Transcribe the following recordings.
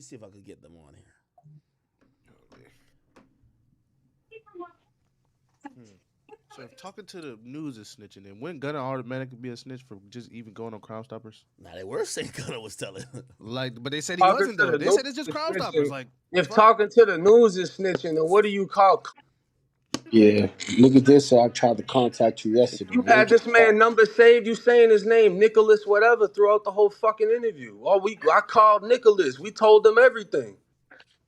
me see if I could get them on here. Hmm. So if talking to the news is snitching, then wouldn't Gunna automatically be a snitch for just even going on Crime Stoppers? Now they were saying Gunna was telling. Like, but they said he Talking wasn't to though. the They news said it's just is Crime Stoppers. snitching. Like, If fuck. talking to the news is snitching, then what do you call? Yeah, nigga did say I tried to contact you yesterday. You Where's had your this man call? number saved. You saying his name, Nicholas, whatever, throughout the whole fucking interview. I called Nicholas. We told them everything.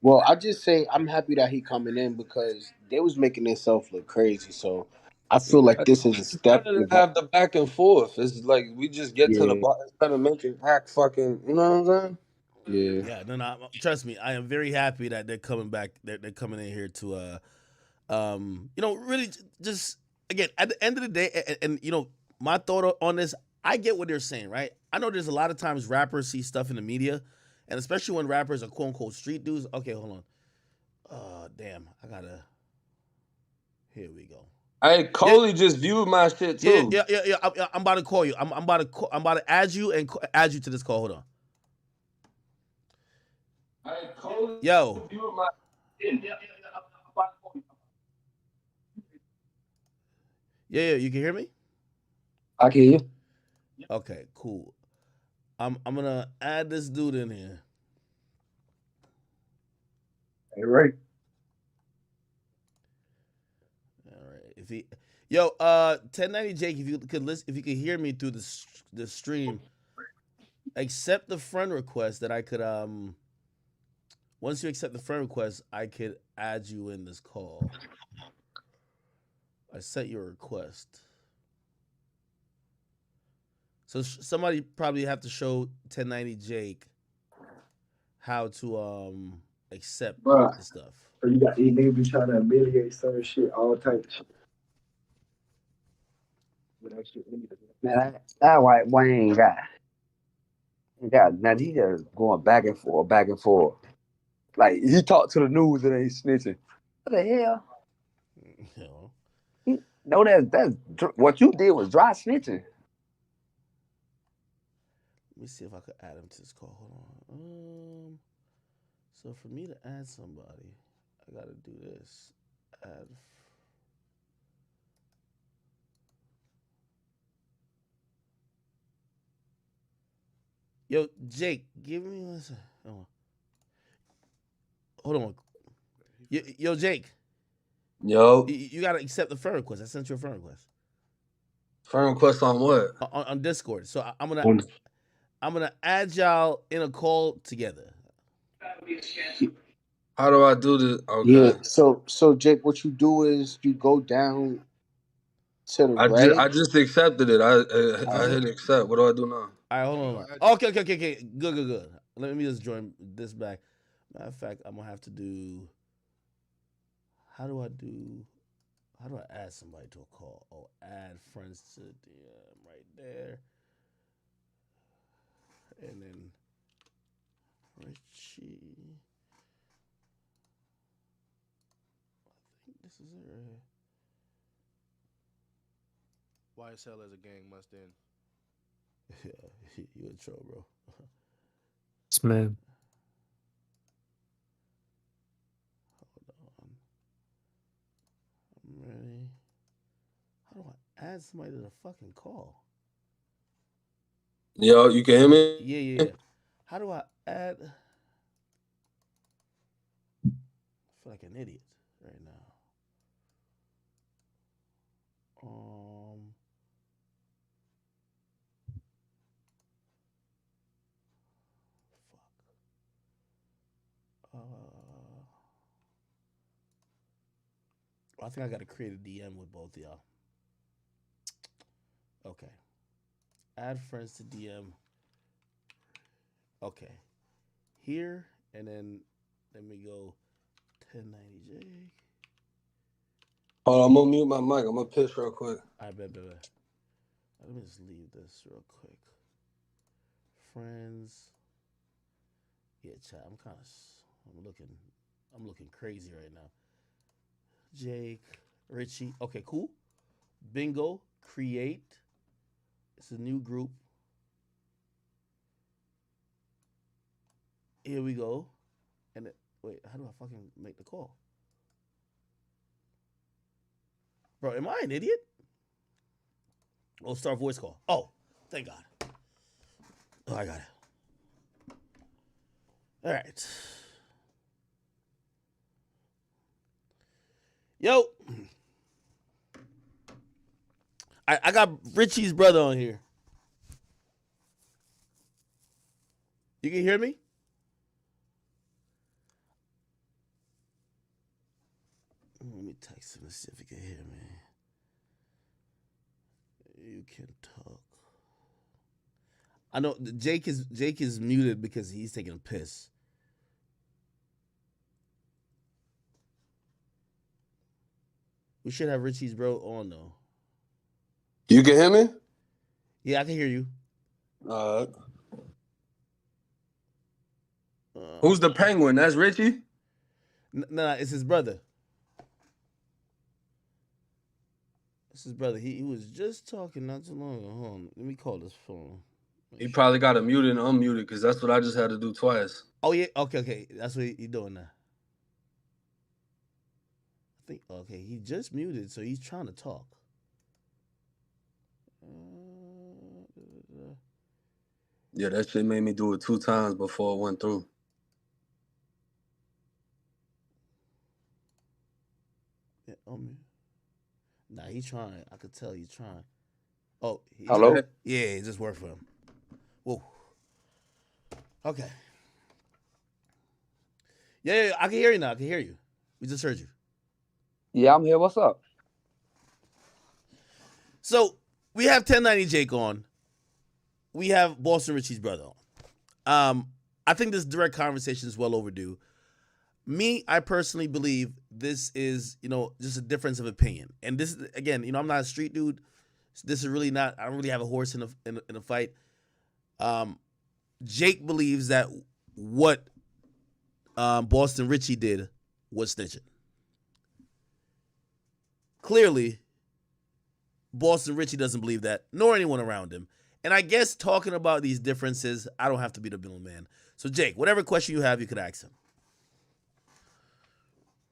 Well, I just say I'm happy that he coming in because they was making themselves look crazy. So I Yeah, feel like this is a it's step. better to have the back and forth. It's like we just get to the Yeah, bottom instead of making act fucking. You know what I'm saying? yeah. Yeah, no. Trust me, I am very happy that they're coming back. They're coming in here to, really just again at the end of the day, and my thought on this. I get what they're saying, right? I know there's a lot of times rappers see stuff in the media, and especially when rappers are quote unquote street dudes. Okay, hold on. Damn, I gotta. Here we go. Hey, Yeah, Coley just viewed my shit yeah, too. yeah, yeah, yeah. I'm about to call you. I'm about to add you and add you to this call. Hold on. Hey, Coley Yo, viewed my shit. yeah, you can hear me? I can hear you. Okay, cool. I'm gonna add this dude in here. Hey, right. All right. If he, yo, 1090 Jake, if you could listen, if you could hear me through the stream, accept the friend request that I could once you accept the friend request, I could add you in this call. I sent your request. So somebody probably have to show 1090 Jake how to accept Bruh, the stuff. so you got these niggas be trying to mitigate certain shit, all type of shit. But that shit, niggas- Man, that white boy ain't got nothing. He just going back and forth, back and forth. Like he talked to the news and then he snitching. What the hell? You know. He, no, what you did was dry snitching. Let me see if I could add him to this call. Hold on. So for me to add somebody, I gotta do this. Add. Yo, Jake, give me one second. Hold on. Yo, Jake, Yo, you gotta accept the friend request. I sent you a friend request friend request on what? on Discord. So On- I'm gonna add y'all in a call together. How do I do this? Yeah. Okay. So Jake, what you do is you go down to the I right. just accepted it. I Uh, hit accept. What do I do now? All right, hold He on. gonna add you. Okay. Good. Let me just join this back. Matter of fact, I'm gonna have to do. How do I do? How do I add somebody to a call? Oh, add friends to DM right there, and then Richie. I think this is it right here. YSL as a gang must end. Yeah, you in trouble, bro. Yes, man. Hold on. I'm ready. How do I add somebody to the fucking call? Yo, you can hear me? Yeah. How do I add? I feel like an idiot right now. Um, fuck. I think I got to create a DM with both of y'all. Okay. Add friends to DM. Okay. Here, and then let me go 1090 Jake. Hold on, I'm gonna mute my mic. I'm gonna piss real quick. I bet. Let me just leave this real quick. Friends. Yeah, chat. I'm looking crazy right now. Jake, Richie. Okay, cool. Bingo. Create. It's a new group. Here we go. And wait, how do I fucking make the call? Bro, am I an idiot? Oh, start voice call. Oh, thank God. Oh, I got it. All right. Yo. I got Richie's brother on here. You can hear me? Let me text him and see if he can hear me. You can talk. I know Jake is muted because he's taking a piss. We should have Richie's bro on though. You can hear me? Yeah, I can hear you. Who's the penguin? That's Richey? Nah, it's his brother. It's his brother. He was just talking not too long ago. Hold on. Let me call this phone. He probably got it muted and unmuted because that's what I just had to do twice. Oh, yeah. Okay. That's what he doing now. I think, okay, he just muted, so he's trying to talk. Yeah, that shit made me do it 2 times before it went through. Yeah, nah, he's trying. I could tell he's trying. Oh, Hello? Yeah, it just worked for him. Whoa. Okay. Yeah, I can hear you now. I can hear you. We just heard you. Yeah, I'm here. What's up? So we have 1090 Jake on. We have Boston Richie's brother on. I think this direct conversation is well overdue. Me, I personally believe this is, just a difference of opinion. And this is, again, I'm not a street dude. This is really not, I don't really have a horse in a fight. Jake believes that what Boston Richey did was snitching. Clearly, Boston Richey doesn't believe that, nor anyone around him. And I guess talking about these differences, I don't have to be the middleman. So, Jake, whatever question you have, you could ask him.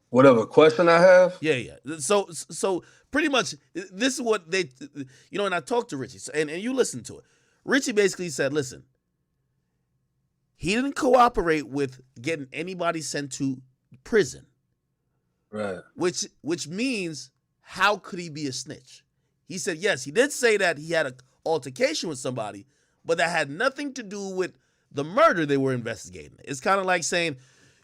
Whatever question I have? Yeah. So pretty much, this is what they, and I talked to Richey, and you listened to it. Richey basically said, listen, he didn't cooperate with getting anybody sent to prison. Right. Which means, how could he be a snitch? He said, yes, he did say that he had an altercation with somebody, but that had nothing to do with the murder they were investigating. It's kind of like saying,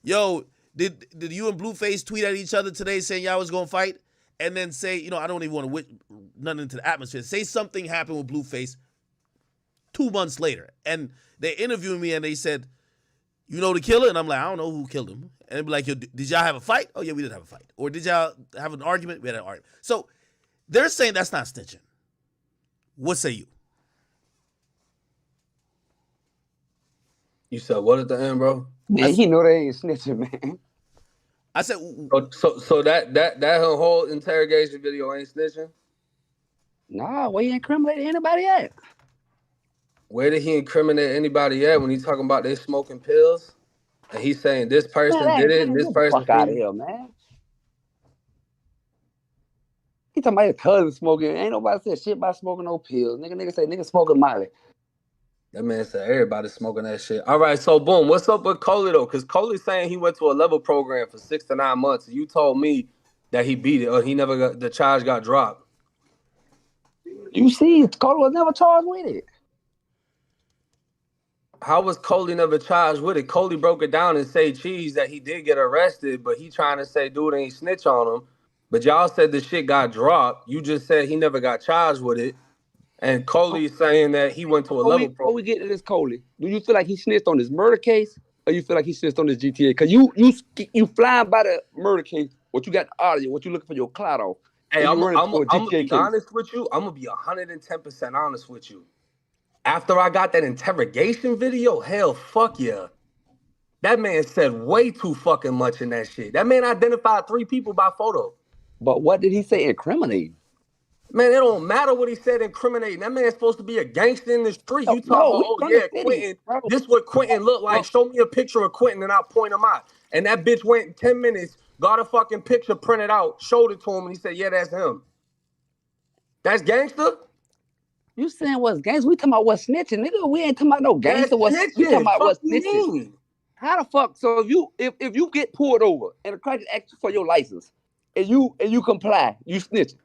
yo, did you and Blueface tweet at each other today saying y'all was going to fight? And then say, I don't even want to nothing into the atmosphere. Say something happened with Blueface 2 months later. And they interviewed me and they said, you know the killer? And I'm like, I don't know who killed him. And they'd be like, yo, did y'all have a fight? Oh, yeah, we did have a fight. Or did y'all have an argument? We had an argument. So they're saying that's not snitching. What say you? You said what at the end, bro? Man, you know they ain't snitching, man. I said, so that whole interrogation video ain't snitching? Nah, where you incriminating anybody at? Where did he incriminate anybody at when he talking about they smoking pills? And he's saying this person did it and this person fuck out of here, man. He talking about his cousin smoking. Ain't nobody said shit about smoking no pills. Nigga say nigga smoking Molly. That man said everybody smoking that shit. All right, so boom, what's up with Coley though? Because Coley's saying he went to a level program for 6 to 9 months. And you told me that he beat it or he never got the charge got dropped. You see, Coley was never charged with it. How was Coley never charged with it? Coley broke it down and say cheese that he did get arrested, but he trying to say dude ain't snitch on him. But y'all said the shit got dropped. You just said he never got charged with it. And Coley's saying that he went to a level. Before we get to this, Coley, do you feel like he snitched on this murder case, or you feel like he snitched on this GTA? Because you flying by the murder case, what you got the audio, what you looking for your clout off. Hey, I'm gonna be honest with you. I'm gonna be 110% honest with you. After I got that interrogation video, hell, fuck yeah. That man said way too fucking much in that shit. That man identified 3 people by photo. But what did he say incriminating? Man, it don't matter what he said incriminating. That man's supposed to be a gangster in the street. You talk No, about, we oh from yeah, the city, Quentin. bro. This what Quentin looked like. Bro, Show me a picture of Quentin and I'll point him out. And that bitch went 10 minutes, got a fucking picture printed out, showed it to him, and he said, yeah, that's him. That's gangster? you saying what's gangster? We talking about what's snitching, nigga. We ain't talking about no That's gangster. We talking snitching. about Fuck what's you snitching. mean? How the fuck? So if you get pulled over and the cracker asks you for your license and you comply, you snitching.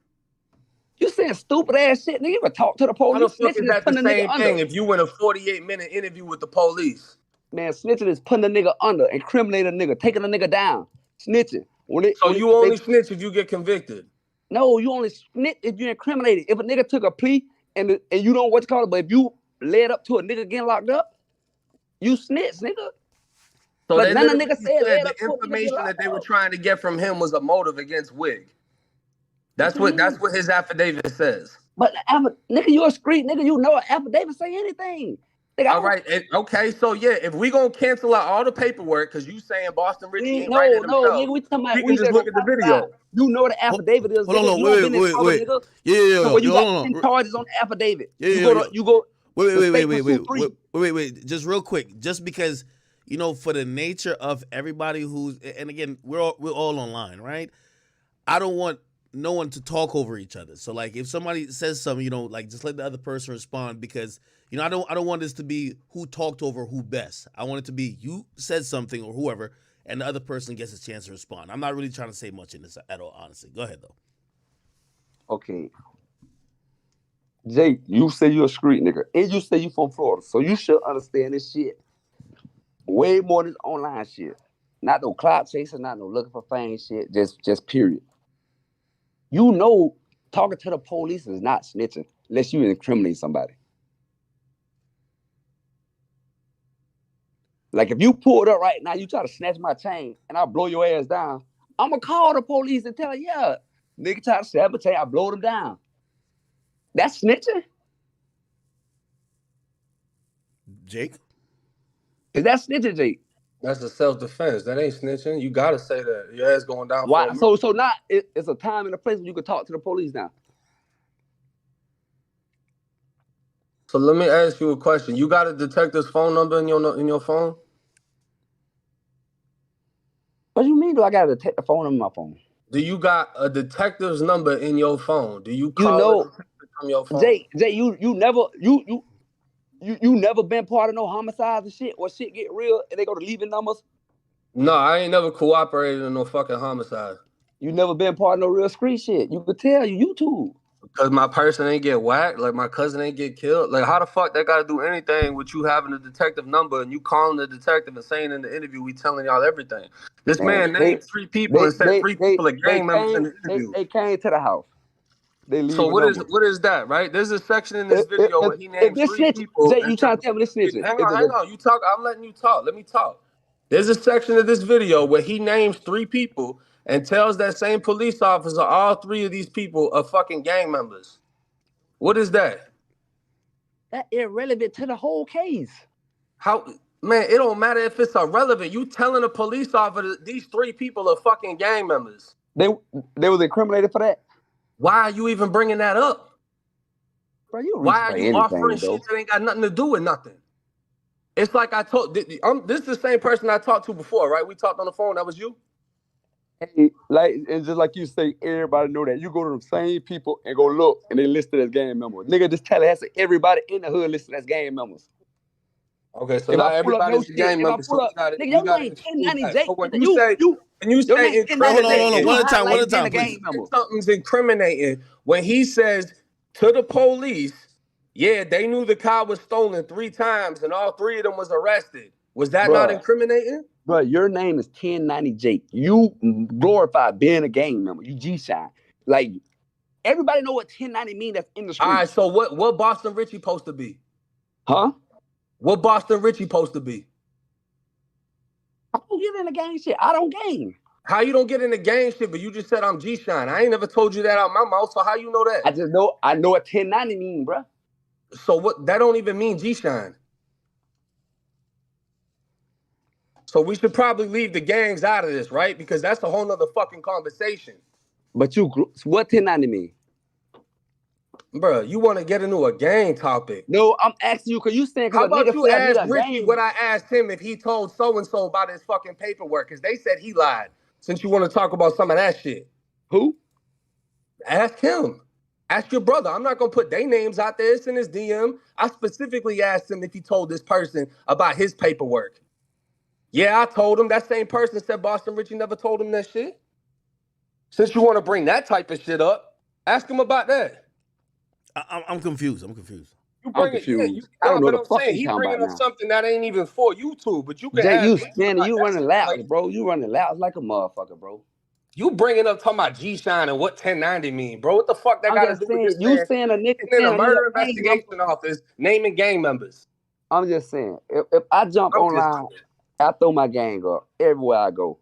You saying stupid ass shit, nigga. You can talk to the How the police. fuck Snitching is is that the putting a nigga same under. thing if you win a 48-minute interview with the police? Man, snitching is putting a nigga under, incriminating a nigga, taking a nigga down. Snitching. So you only snitch if you get convicted? No, you only snitch if you incriminated. If a nigga took a plea and you don't what you call it, but if you led up to a nigga getting locked up, you snitch, nigga. So But they none of literally niggas said said led the up to a nigga getting information that locked they were up. trying to get from him was a motive against Wig. That's What you what mean? his affidavit says. But nigga, you a street nigga, you know an affidavit say anything. Nigga, All right. Okay. So yeah, if we gonna cancel out all the paperwork because you saying Boston Richey ain't writing it no, himself, nigga, we talking we about can we just just look at the outside. video. You know what the affidavit is, Hold nigga. on, You don't been in trouble, wait. nigga. Yeah, So when you got hold 10 on. charges on the affidavit, Yeah, you go Wait, state pursuit 3. wait. Just real quick, just because for the nature of everybody who's, and again, we're all online, right? I don't want no one to talk over each other. So like, if somebody says something, like just let the other person respond because I don't want this to be who talked over who best. I want it to be you said something or whoever, and the other person gets a chance to respond. I'm not really trying to say much in this at all, honestly. Go ahead though. Okay. Jay, you say you're a street nigga, and you say you from Florida, so you should understand this shit way more than online shit. Not no clout chasing, not no looking for fame shit. Just period. You know, talking to the police is not snitching unless you incriminate somebody. Like if you pulled up right now, you try to snatch my chain, and I blow your ass down. I'ma call the police and tell her, yeah, nigga try to sabotage, I blow them down. That's snitching. Jake? Is that snitching, Jake? That's a self-defense. That ain't snitching. You gotta say that. Your ass going down Why? for a So not it's a time and a place where you can talk to the police now. So let me ask you a question. You got a detective's phone number in your phone? What do you mean? Do I gotta take the phone on my phone? Do you got a detective's number in your phone? Do you You call know, a detective from your phone? Jay, you never been part of no homicides and shit, or shit get real and they go to leaving numbers. No, I ain't never cooperated in no fucking homicide. You never been part of no real street shit. You could tell YouTube. Because my person ain't get whacked, like my cousin ain't get killed. Like how the fuck that gotta do anything with you having a detective number and you calling the detective and saying in the interview we telling y'all everything? This man named 3 people and said 3 people are gang members in the interview. They came to the house. They leave. So what is that, right? There's a section in this video where he named 3 people. Jay, you trying to tell me this snitching? Hang on. You talk. I'm letting you talk. Let me talk. There's a section of this video where he names 3 people and tells that same police officer all 3 of these people are fucking gang members. What is that? That irrelevant to the whole case. How, man, it don't matter if it's irrelevant. You telling a police officer these 3 people are fucking gang members. They was incriminated for that. Why are you even bringing that up? Bro, you Why are you offering though? shit that ain't got nothing to do with nothing? It's like I told, this is the same person I talked to before, right? We talked on the phone. That was you? Hey, like, and just like you say, everybody know that. You go to the same people and go look, and they listed as gang members. Nigga, this Tallahassee, everybody in the hood listed as gang members. Okay, so if not I pull up everybody's no a gang shit, member. if I pull up, nigga, your name 1090 Jake. So when Nigga, you say, Hold on, one at a time, please. Something's incriminating when he says to the police, yeah, they knew the car was stolen 3 times and all 3 of them was arrested. Was that not incriminating? Bro, your name is 1090 Jake. You glorify being a gang member. You G-shine. Like, everybody know what 1090 mean that's in the street. All right, so what Boston Richey supposed to be? Huh? What Boston Richey supposed to be? I don't get in the gang shit. I don't gang. How you don't get in the gang shit, but you just said I'm G-shine. I ain't never told you that out my mouth, so how you know that? I know what 1090 mean, bro. So what? That don't even mean G-shine. So we should probably leave the gangs out of this, right? Because that's a whole nother fucking conversation. But what 1090 mean? Bro, you want to get into a gang topic. No, I'm asking you because you saying How because a about nigga you said he ask a Richey gang. what I asked him if he told so-and-so about his fucking paperwork? Because they said he lied. Since you want to talk about some of that shit. Who? Ask him. Ask your brother. I'm not going to put their names out there. It's in his DM. I specifically asked him if he told this person about his paperwork. Yeah, I told him. That same person said Boston Richey never told him that shit. Since you want to bring that type of shit up, ask him about that. I'm confused. I'm confused. You I'm bring it, yeah. confused. I don't know But the I'm fuck saying you he talking bringing about up now. something that ain't even for YouTube. But you can Jay, ask you Richey standing, about you that running laps, situation. bro. You running laps like a motherfucker, bro. You bringing up talking about G-Shine and what 1090 mean, bro? What the fuck that I'm got to just do with saying, this you man saying a nigga sitting in a saying a nigga murder gang member. investigation office naming gang members? I'm just saying, if I jump I'm just online, I throw my gang up everywhere I go,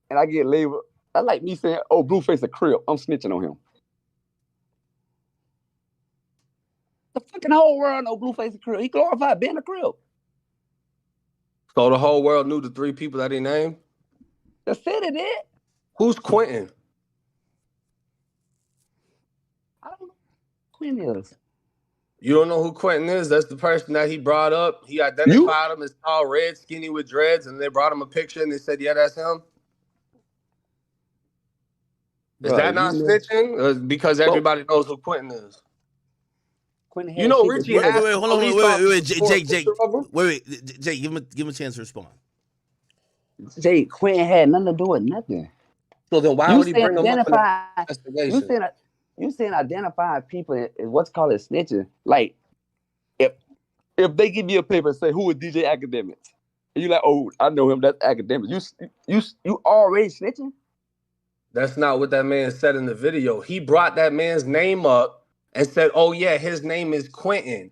and I get labeled. I like me saying, "Oh, Blueface a crip." I'm snitching on him. The fucking whole world know Blueface a crip. He glorified being a crip. So the whole world knew the three people that he named? The city did. Who's Quentin? I don't know who Quinn is. You don't know who Quentin is? That's the person that he brought up. He identified him as tall, red, skinny with dreads, and they brought him a picture and they said, yeah, that's him. Is that not snitching? Or because everybody knows who Quentin is. Quentin You know, shit Richey Wait, has hold on, police wait, officers for a Jake, picture of him. wait, Jake, give him a chance to respond. Jay, Quentin had nothing to do with nothing. So then why would he bring him up in the You investigation? saying identifying people is what's called a snitching. Like if they give you a paper and say who is DJ Akademiks, and you like, oh, I know him. That's Akademiks. You already snitching. That's not what that man said in the video. He brought that man's name up and said, oh, yeah, his name is Quentin.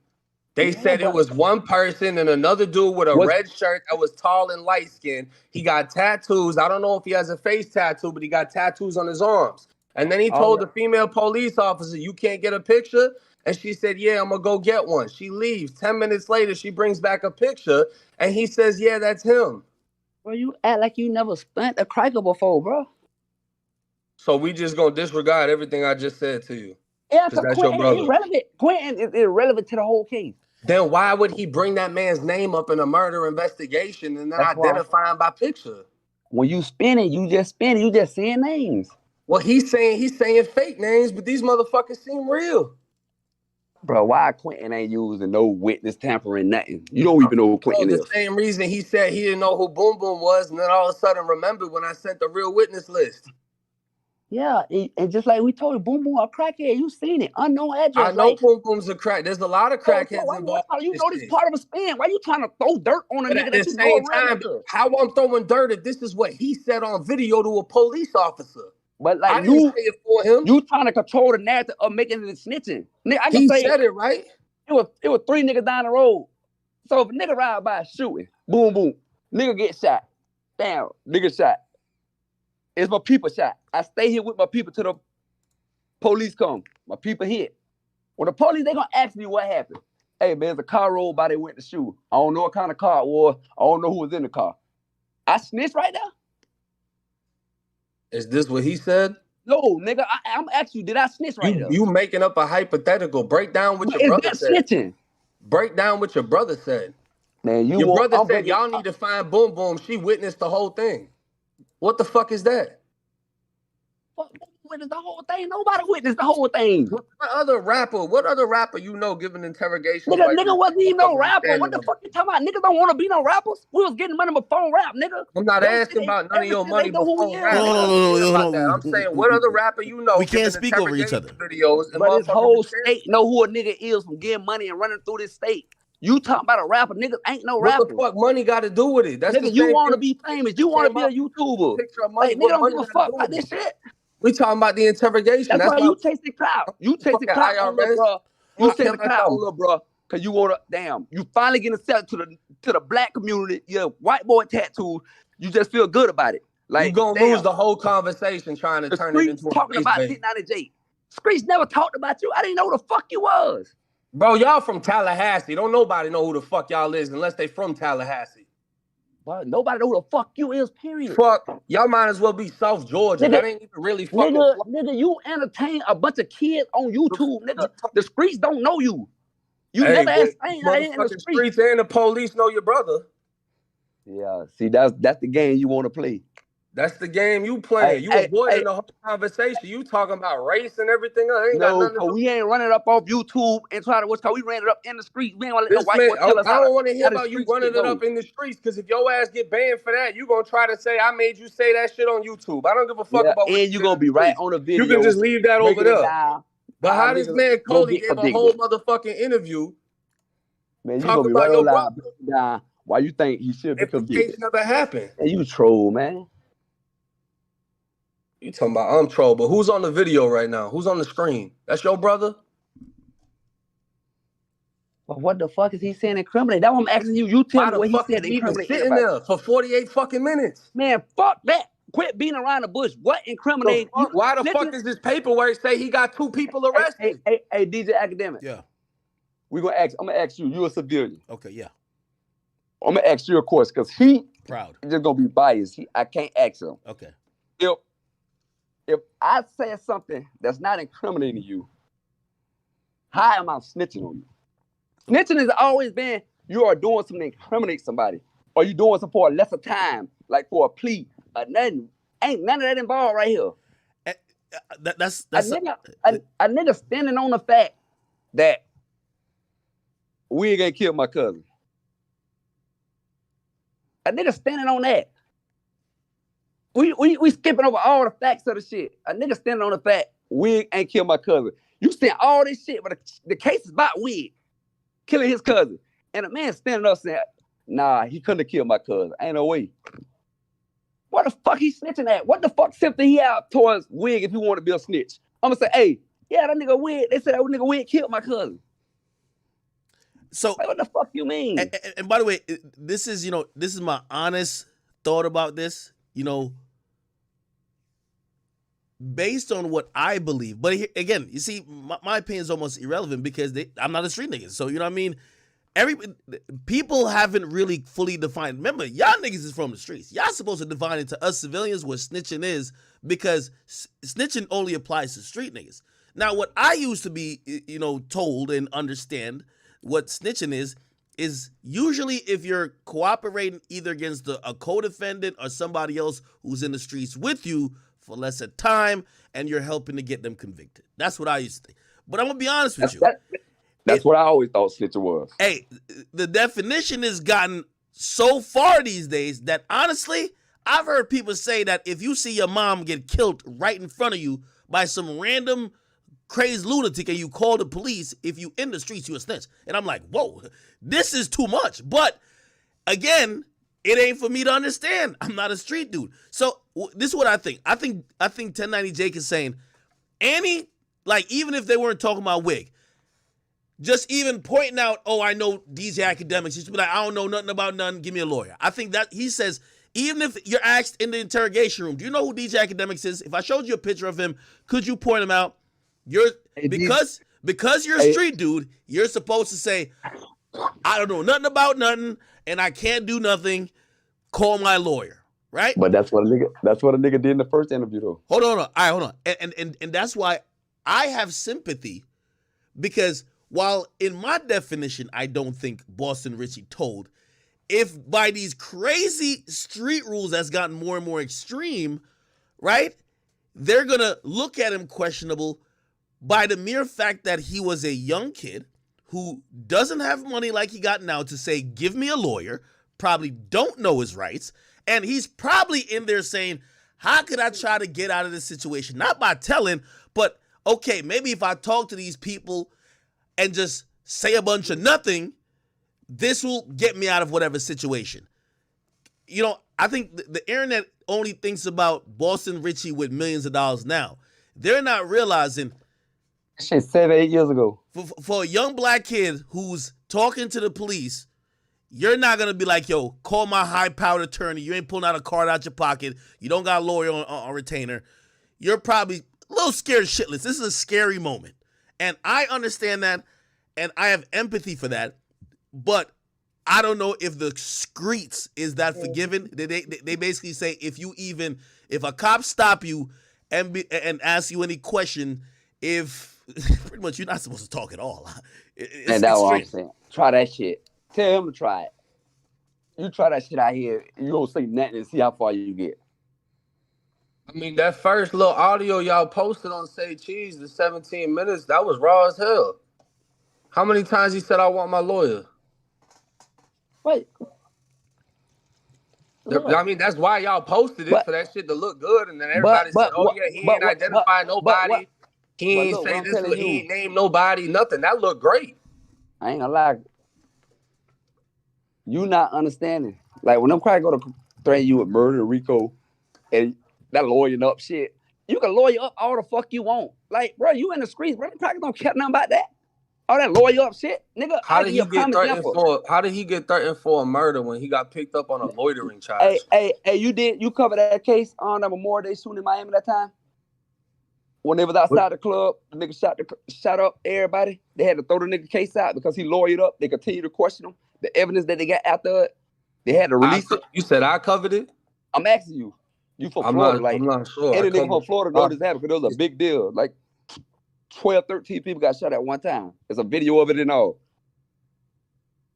They said it was one person and another dude with a red shirt that was tall and light skinned. He got tattoos. I don't know if he has a face tattoo, but he got tattoos on his arms. And then he told the female police officer, you can't get a picture? And she said, yeah, I'm going to go get one. She leaves. 10 minutes later, she brings back a picture. And he says, yeah, that's him. Bro, you act like you never spent a cracker before, bro. So we just going to disregard everything I just said to you. Yeah, because because Quentin is irrelevant. Quentin is irrelevant to the whole case. Then why would he bring that man's name up in a murder investigation and then identify him by picture? When you spinning, you just spinning. You just saying names. Well, he's saying fake names, but these motherfuckers seem real. Bro, why Quentin ain't using no witness tampering, nothing? You don't even know who Quentin is. The same reason he said he didn't know who Boom Boom was, and then all of a sudden remembered when I sent the real witness list. Yeah, and just like we told you, Boom Boom a crackhead. You seen it, unknown address. I know Boom Boom's a crack. There's a lot of crackheads involved. You know this part of a spin. Why you trying to throw dirt on a nigga that you know around? How I'm throwing dirt if this is what he said on video to a police officer? But like I didn't say it for him. You trying to control the narrative of making it snitching. Nigga, I can he say said it right. It was 3 niggas down the road. So if a nigga ride by shooting, boom, boom, nigga get shot. Damn, nigga shot. It's my people shot. I stay here with my people till the police come. My people hit. When the police, they gonna ask me what happened. Hey man, there's a car rolled by, they went to shoot. I don't know what kind of car it was. I don't know who was in the car. I snitched right now? Is this what he said? No, nigga, I'm asking you, did I snitch right now? You making up a hypothetical. Break down what your brother said. Snitching? Break down what your brother said. Man, your brother said y'all need to find Boom Boom. She witnessed the whole thing. What the fuck is that? Witnessed the whole thing. Nobody witnessed the whole thing. What other rapper you know giving interrogation? Nigga wasn't even no rapper. What the fuck you talking about? Niggas don't want to be no rappers. We was getting money before rap, nigga. I'm not asking about none of your money before rap. I'm saying what other rapper you know? We can't speak over each other. Videos and but this whole state know who a nigga is from getting money and running through this state. You talking about a rapper, niggas ain't no rapper. What the fuck money got to do with it? That's nigga, you want to be famous. You want to be a YouTuber. Like, nigga don't give a fuck about this shit. We talking about the interrogation. That's why you chasing clout. You chasing clout on little bro. You chasing clout on little bro. Cause you wanna you finally getting accepted to the black community. Your white boy tattoo. You just feel good about it. Like you gonna lose the whole conversation trying to turn it into talking about 1090J. Screech never talked about you. I didn't know who the fuck you was. Bro, y'all from Tallahassee. Don't nobody know who the fuck y'all is unless they from Tallahassee. But nobody know who the fuck you is, period. Fuck, y'all might as well be South Georgia. Nigga, that ain't even really fucking. Nigga, you entertain a bunch of kids on YouTube, nigga. The streets don't know you. You never asked ain't out here in the streets and the police know your brother. Yeah, see, that's the game you want to play. That's the game you playing. You avoiding the whole conversation. You talking about race and everything. Ain't got nothing to do. We ain't running up off YouTube and try to what's called. We ran it up in the streets. We ain't want to let no white boy tell us. I don't want to hear about you running it up in the streets, because if your ass get banned for that, you gonna try to say I made you say that shit on YouTube. I don't give a fuck about. And you gonna be right on the video. You can just leave that over there. But how this man Cody gave a whole motherfucking interview? Man, you gonna be right on live. Why you think he should be convicted? If the case never happened. And you troll, man. You talking about I'm troll, but who's on the video right now? Who's on the screen? That's your brother? But what the fuck is he saying incriminate? That's what I'm asking you. You tell me what he said incriminate. Sitting there for 48 fucking minutes. Man, fuck that. Quit beating around the bush. What incriminate? Why the fuck is this paperwork say he got 2 people arrested? Hey, DJ Akademiks. Yeah. I'm gonna ask you. You're a civilian. Okay, yeah. I'm gonna ask you, of course, because he proud. He's just gonna be biased. I can't ask him. Okay. If I say something that's not incriminating you, how am I snitching on you? Snitching has always been you are doing something to incriminate somebody, or you doing something for a lesser time, like for a plea. Nothing. Ain't none of that involved right here. That's a nigga standing on the fact that we ain't gonna kill my cousin. A nigga standing on that. We skipping over all the facts of the shit. A nigga standing on the fact Wig ain't killed my cousin. You saying all this shit, but the case is about Wig killing his cousin. And a man standing up saying, nah, he couldn't have killed my cousin. Ain't no way. What the fuck he snitching at? What the fuck sympathy he out towards Wig if you want to be a snitch? I'm gonna say, hey, yeah, that nigga Wig, they said that nigga Wig killed my cousin. So like, what the fuck you mean? And by the way, this is my honest thought about this, based on what I believe. But again, you see, my opinion is almost irrelevant because I'm not a street nigga. So, you know what I mean? People haven't really fully defined. Remember, y'all niggas is from the streets. Y'all supposed to define it to us civilians what snitching is, because snitching only applies to street niggas. Now, what I used to be, told and understand what snitching is usually if you're cooperating either against a co-defendant or somebody else who's in the streets with you for lesser time, and you're helping to get them convicted. That's what I used to think. But I'm going to be honest with you. That's what I always thought snitching was. Hey, the definition has gotten so far these days that honestly, I've heard people say that if you see your mom get killed right in front of you by some random crazed lunatic and you call the police, if you in the streets, you a snitch. And I'm like, whoa, this is too much. But again, it ain't for me to understand. I'm not a street dude. So this is what I think. I think 1090 Jake is saying even if they weren't talking about Wig, just even pointing out, oh, I know DJ Akademiks, he should be like, I don't know nothing about nothing, give me a lawyer. I think that he says, even if you're asked in the interrogation room, do you know who DJ Akademiks is? If I showed you a picture of him, could you point him out? Because you're a street dude, you're supposed to say, I don't know nothing about nothing, and I can't do nothing. Call my lawyer, right? But that's what a nigga did in the first interview, though. Hold on. All right, hold on. And that's why I have sympathy, because while in my definition, I don't think Boston Richey told, if by these crazy street rules that's gotten more and more extreme, right, they're going to look at him questionable by the mere fact that he was a young kid who doesn't have money like he got now to say, give me a lawyer, probably don't know his rights, and he's probably in there saying, how could I try to get out of this situation? Not by telling, but okay, maybe if I talk to these people and just say a bunch of nothing, this will get me out of whatever situation. I think the internet only thinks about Boston Richey with millions of dollars now. They're not realizing shit 7-8 years ago. For a young black kid who's talking to the police, you're not going to be like, yo, call my high-powered attorney. You ain't pulling out a card out your pocket. You don't got a lawyer on retainer. You're probably a little scared shitless. This is a scary moment. And I understand that, and I have empathy for that. But I don't know if the streets is that forgiving. They basically say if a cop stop you and ask you any question, if pretty much you're not supposed to talk at all. And that's what I'm extreme. saying. Try that shit. Tell him to try it. You try that shit out here, you don't say nothing and see how far you get. I mean, that first little audio y'all posted on Say Cheese, the 17 minutes, that was raw as hell. How many times he said, I want my lawyer? Wait. I mean, that's why y'all posted it, for that shit to look good. And then everybody said, oh, yeah, he ain't identify nobody. He ain't say this, he ain't name nobody, nothing. That looked great. I ain't gonna lie. You not understanding. Like, when them crackers go to threaten you with murder, Rico, and that lawyering up shit, you can lawyer up all the fuck you want. Like, bro, you in the streets, bro. Them crackers don't care nothing about that. All that lawyer up shit, nigga. How did he get threatened for a murder when he got picked up on a loitering charge? Hey, you covered that case on the Memorial Day shooting in Miami that time? When they was outside the club, the nigga shot up everybody. They had to throw the nigga case out because he lawyered up. They continued to question him. The evidence that they got after it, they had to release it. You said I covered it? I'm asking you. You from Florida. I'm not sure. Any nigga from Florida know this happened because it was a big deal. Like 12, 13 people got shot at one time. There's a video of it and all.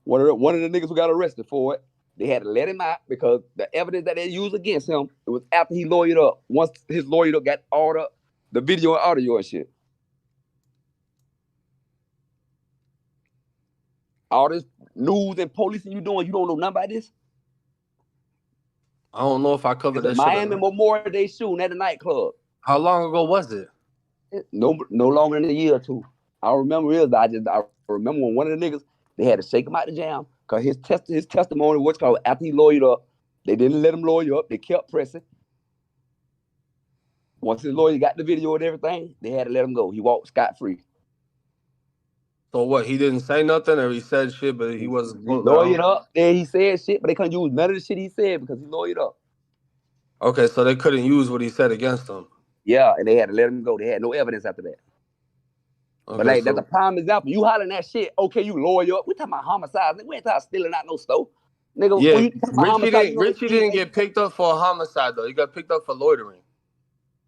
One of the niggas who got arrested for it, they had to let him out because the evidence that they used against him, it was after he lawyered up. Once his lawyered up got all the video and audio and shit. All this news and policing you doing, you don't know nothing about this? I don't know if I covered that shit. Miami Memorial Day shooting at the nightclub. How long ago was it? No longer than a year or two. I remember I remember when one of the niggas, they had to shake him out the jam because his testimony, what's called after he lawyered up, they didn't let him lawyer up. They kept pressing. Once his lawyer got the video and everything, they had to let him go. He walked scot-free. So what? He didn't say nothing, or he said shit, but he wasn't lawyered up. Then he said shit, but they couldn't use none of the shit he said because he lawyered up. Okay, so they couldn't use what he said against him. Yeah, and they had to let him go. They had no evidence after that. Okay, but like, that's a prime example. You hollering that shit, okay, you lawyer up. We talking about homicides. We ain't talking about stealing out no store. Nigga, yeah, Richey didn't get picked up for a homicide, though. He got picked up for loitering.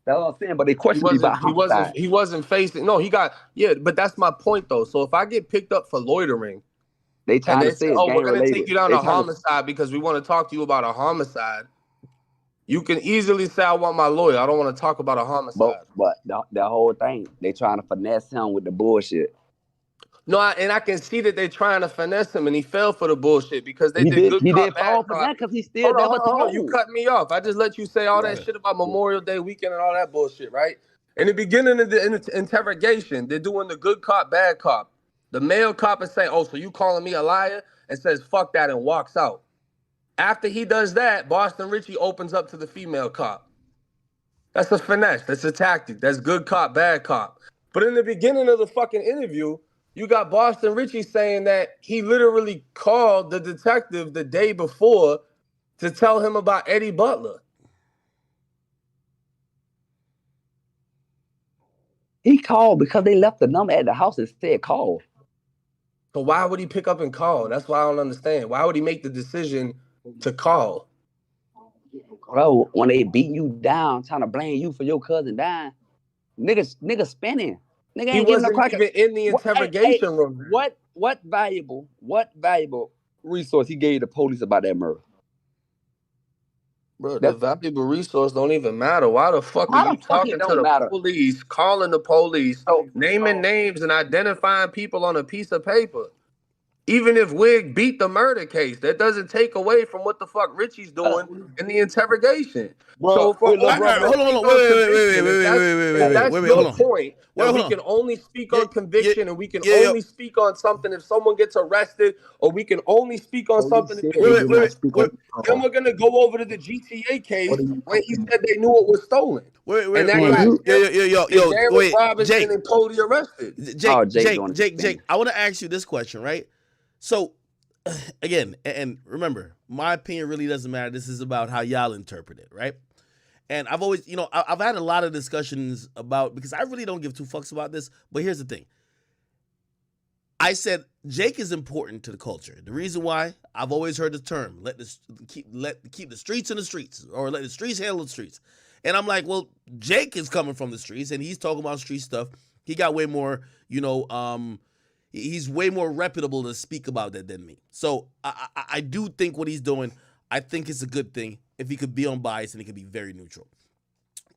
That's what I'm saying, but they questioned me about homicide. He wasn't facing. No, he got, but that's my point, though. So if I get picked up for loitering, they trying to say, oh, we're going to take you down to homicide because we want to talk to you about a homicide. You can easily say, I want my lawyer. I don't want to talk about a homicide. But the whole thing, they trying to finesse him with the bullshit. No, and I can see that they're trying to finesse him, and he fell for the bullshit because they did good. He did fall for that because he still never told. You cut me off. I just let you say all that shit about Memorial Day weekend and all that bullshit, right? In the beginning of the interrogation, they're doing the good cop, bad cop. The male cop is saying, oh, so you calling me a liar? And says, fuck that, and walks out. After he does that, Boston Richey opens up to the female cop. That's a finesse. That's a tactic. That's good cop, bad cop. But in the beginning of the fucking interview, you got Boston Richey saying that he literally called the detective the day before to tell him about Eddie Butler. He called because they left the number at the house and said call. So why would he pick up and call? That's why I don't understand. Why would he make the decision to call? Bro, when they beat you down, trying to blame you for your cousin dying, niggas spinning. Nigga ain't he wasn't even in the interrogation room. What valuable resource he gave the police about that murder? Bro, the valuable resource don't even matter. Why the fuck are you talking to the police, calling the police, naming names and identifying people on a piece of paper? Even if Wig beat the murder case, that doesn't take away from what the fuck Richey's doing in the interrogation. Bro, hold on, wait, that's your point. That we can only speak on conviction and we can only speak on something if someone gets arrested, or we can only speak on something if then we're gonna go over to the GTA case when he said they knew it was stolen. Wait, Robinson and Cody arrested. Jake, I want to ask you this question, right? So, again, and remember, my opinion really doesn't matter. This is about how y'all interpret it, right? And I've always, I've had a lot of discussions about, because I really don't give two fucks about this, but here's the thing. I said Jake is important to the culture. The reason why, I've always heard the term, keep the streets in the streets, or let the streets handle the streets. And I'm like, well, Jake is coming from the streets and he's talking about street stuff. He got way more, he's way more reputable to speak about that than me. So I do think what he's doing, I think it's a good thing if he could be unbiased and he could be very neutral.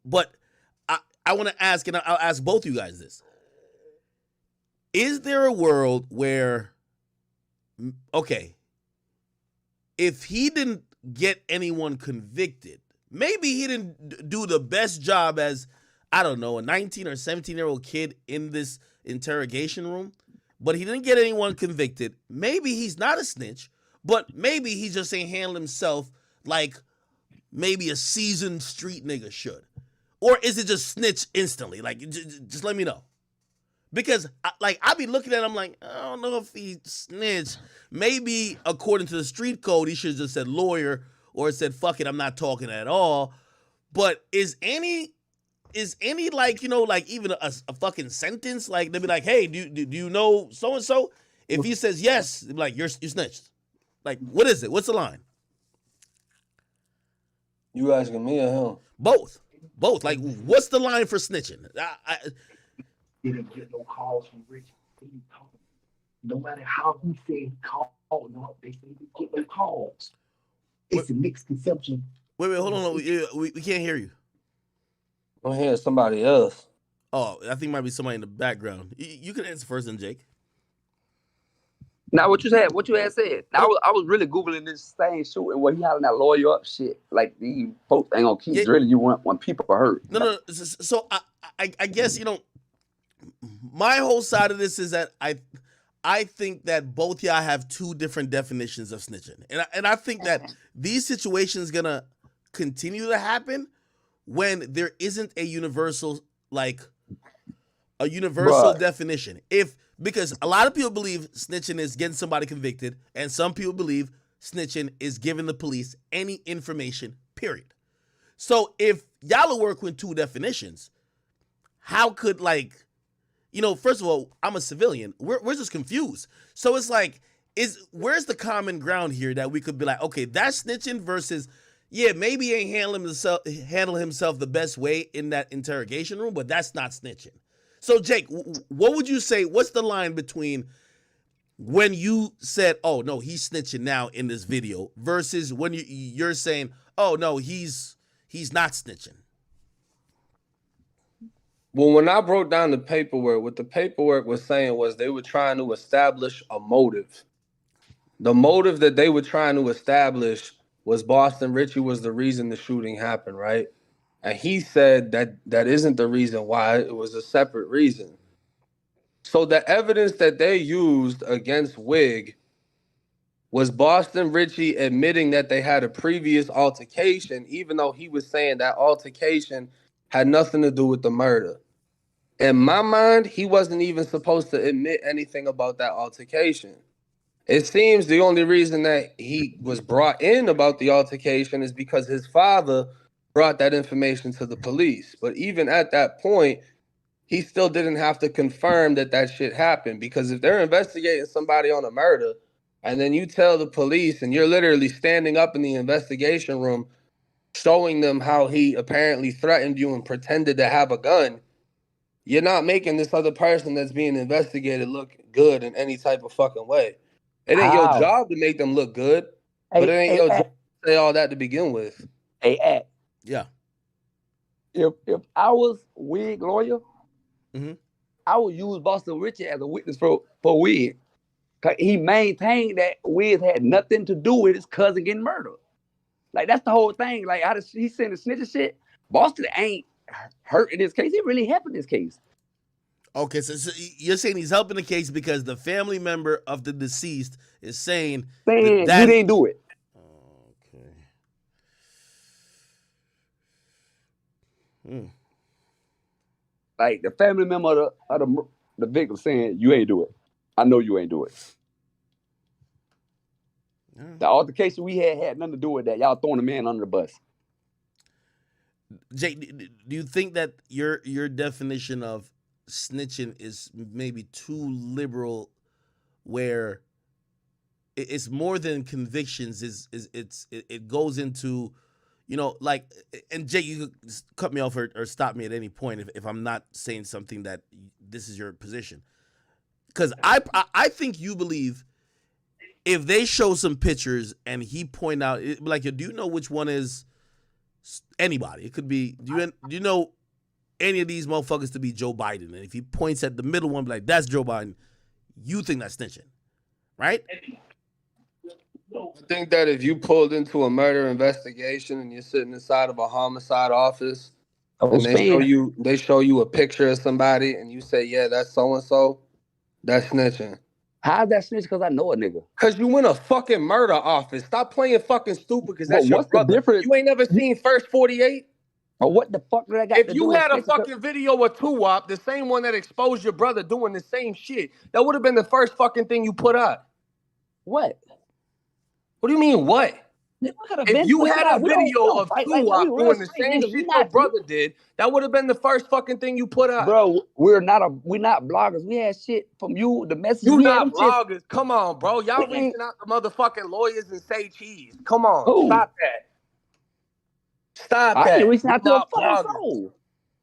But I want to ask, and I'll ask both of you guys this. Is there a world where, okay, if he didn't get anyone convicted, maybe he didn't do the best job as, I don't know, a 19 or 17-year-old kid in this interrogation room, but he didn't get anyone convicted. Maybe he's not a snitch, but maybe he just ain't handle himself like maybe a seasoned street nigga should. Or is it just snitch instantly? Like, just let me know. Because, I be looking at him like, I don't know if he snitched. Maybe, according to the street code, he should have just said lawyer or said, fuck it, I'm not talking at all. But is any like, like even a fucking sentence? Like, they'll be like, hey, do you know so-and-so? If he says yes, they'll be like, you snitched. Like, what is it? What's the line? You asking me or him? Both. Like, what's the line for snitching? Didn't get no calls from Richey. No matter how he said he called, no, they say he didn't get no calls. It's a mixed conception. Wait, hold on. We can't hear you. I'm hearing somebody else. Oh, I think it might be somebody in the background. You can answer first, then, Jake. Now, what you had said. Now, I was really Googling this same shooting where he hollering that lawyer up shit. Like, these folks ain't gonna keep drilling you when people are hurt. No. So, I guess, my whole side of this is that I think that both y'all have two different definitions of snitching. And I think that these situations gonna continue to happen when there isn't a universal definition. Because a lot of people believe snitching is getting somebody convicted, and some people believe snitching is giving the police any information, period. So if y'all are working with two definitions, how could first of all, I'm a civilian. We're just confused. So it's like, where's the common ground here that we could be like, okay, that's snitching versus, yeah, maybe he ain't handle himself the best way in that interrogation room, but that's not snitching. So Jake, what would you say? What's the line between when you said, oh no, he's snitching now in this video versus when you're saying, oh no, he's not snitching? Well, when I broke down the paperwork, what the paperwork was saying was they were trying to establish a motive. The motive that they were trying to establish was Boston Richey was the reason the shooting happened, right? And he said that isn't the reason why. It was a separate reason. So the evidence that they used against Wig was Boston Richey admitting that they had a previous altercation, even though he was saying that altercation had nothing to do with the murder. In my mind, he wasn't even supposed to admit anything about that altercation. It seems the only reason that he was brought in about the altercation is because his father brought that information to the police. But even at that point, he still didn't have to confirm that shit happened, because if they're investigating somebody on a murder and then you tell the police and you're literally standing up in the investigation room showing them how he apparently threatened you and pretended to have a gun, you're not making this other person that's being investigated look good in any type of fucking way. It ain't your job to make them look good, but it ain't your job to say all that to begin with. Hey, Yeah. If I was Wig lawyer, mm-hmm. I would use Boston Richey as a witness for Wig. Cause he maintained that Wig had nothing to do with his cousin getting murdered. Like, that's the whole thing. Like, he saying the snitch shit. Boston ain't hurt in this case. He really helped in this case. Okay, so you're saying he's helping the case because the family member of the deceased is saying that you didn't do it. Okay. Like, the family member of the victim saying, you ain't do it. I know you ain't do it. The altercation we had nothing to do with that. Y'all throwing the man under the bus. Jake, do you think that your definition of snitching is maybe too liberal where it's more than convictions. It goes into, you know, like, and Jake, you could cut me off or stop me at any point if I'm not saying something that this is your position. Because I think you believe if they show some pictures and he point out, like, do you know which one is anybody? It could be, do you know any of these motherfuckers to be Joe Biden? And if he points at the middle one, be like, that's Joe Biden, you think that's snitching, right? I think that if you pulled into a murder investigation and you're sitting inside of a homicide office and they show you a picture of somebody and you say, yeah, that's so-and-so, that's snitching. How's that snitch? Because I know a nigga. Because you in a fucking murder office. Stop playing fucking stupid because that's your brother. The difference? You ain't never seen First 48? Or what the fuck did I got if to you do had a with fucking video of Tuwop, the same one that exposed your brother doing the same shit, that would have been the first fucking thing you put up. What? What do you mean, what? If you had a video of Tuwop doing the same shit your brother did, that would have been the first fucking thing you put up. Bro, we're not bloggers. We had shit from you, the message. You not bloggers. Come on, bro. Y'all reaching out to motherfucking lawyers and say cheese. Come on. Ooh. Stop that. Stop that. I ain't reaching out to a fucking soul.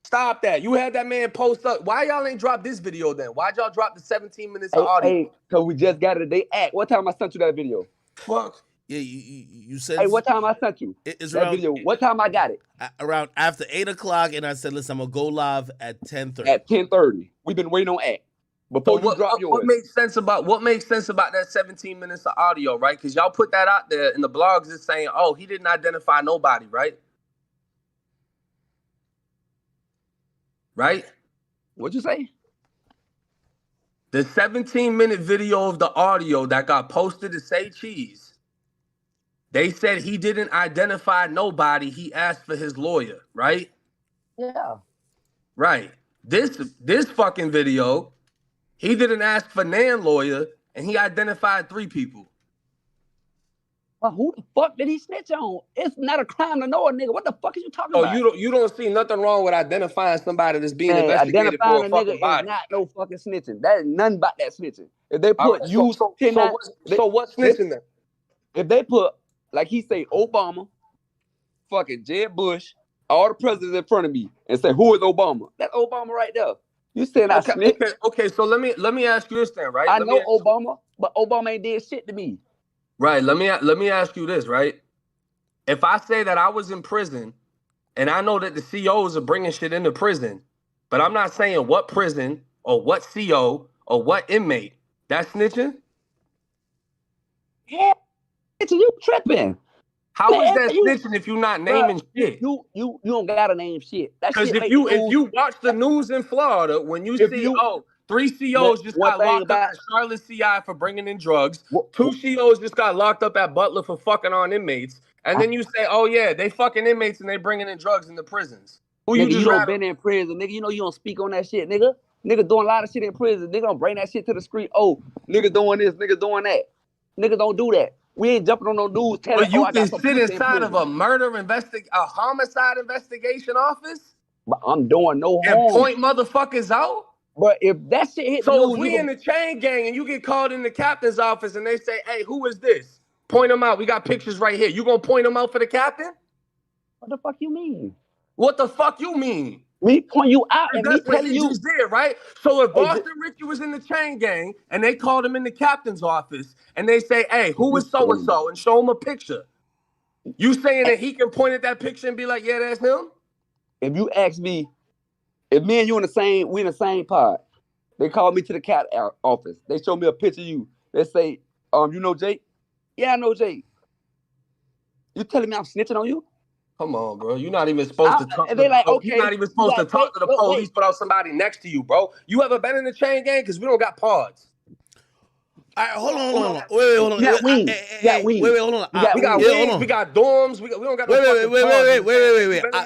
Stop that. You had that man post up. Why y'all ain't drop this video then? Why'd y'all drop the 17 minutes of audio? Hey, because we just got it. They act. What time I sent you that video? Fuck. Yeah, you said. Hey, what time I sent you it's that around, video? What time I got it? Around after 8 o'clock, and I said, listen, I'm gonna go live at 10:30. At 10:30. We've been waiting on act. Before you drop yours. What makes sense about that 17 minutes of audio, right? Because y'all put that out there in the blogs is saying, oh, he didn't identify nobody, right? Right? What'd you say? The 17-minute video of the audio that got posted to Say Cheese, they said he didn't identify nobody. He asked for his lawyer, right? Yeah. Right. This fucking video, he didn't ask for Nan lawyer, and he identified 3 people. Well, who the fuck did he snitch on? It's not a crime to know a nigga. What the fuck are you talking about? You don't see nothing wrong with identifying somebody that's being investigated for a fucking body. Is not no fucking snitching. That is nothing about that snitching. If they put right, you, so what's snitching then? If they put, like he say, Obama, fucking Jeb Bush, all the presidents in front of me, and say, who is Obama? That's Obama right there. You saying I snitch? Okay. So let me ask you this then, right? I know Obama, but Obama ain't did shit to me. Right. Let me ask you this, right? If I say that I was in prison, and I know that the COs are bringing shit into prison, but I'm not saying what prison or what CO or what inmate, that's snitching? Yeah, you tripping. How is that snitching if you're not naming shit? You don't gotta name shit. Because if you watch the news in Florida, when you see 3 COs just got locked up at Charlotte CI for bringing in drugs, 2 COs just got locked up at Butler for fucking on inmates, and then you say, oh yeah, they fucking inmates and they bringing in drugs in the prisons. Who nigga, you don't been in prison, nigga. You know you don't speak on that shit, nigga. Nigga doing a lot of shit in prison. Nigga don't bring that shit to the street. Oh, nigga doing this, nigga doing that. Nigga don't do that. We ain't jumping on no news telling you can sit inside of a homicide investigation office? But I'm doing no harm. And point motherfuckers out? But if that shit hit the news, if we in the chain gang and you get called in the captain's office and they say, hey, who is this? Point them out. We got pictures right here. You gonna point them out for the captain? What the fuck you mean? What the fuck you mean? Me point you out and me telling you. Just did, right? So if Boston Richey was in the chain gang and they called him in the captain's office and they say, hey, who is so-and-so, and show him a picture, you saying that he can point at that picture and be like, yeah, that's him? If you ask me, if me and you we in the same pod, they call me to the cat office. They show me a picture of you. They say, you know Jake? Yeah, I know Jake. You telling me I'm snitching on you? Come on, bro. You're not even supposed to talk. You're not even supposed to talk to the police without somebody next to you, bro. You ever been in the chain gang? Because we don't got pods. All right, hold on. Wait, hold on. Wait, hold on. We got wings, we got dorms. We don't got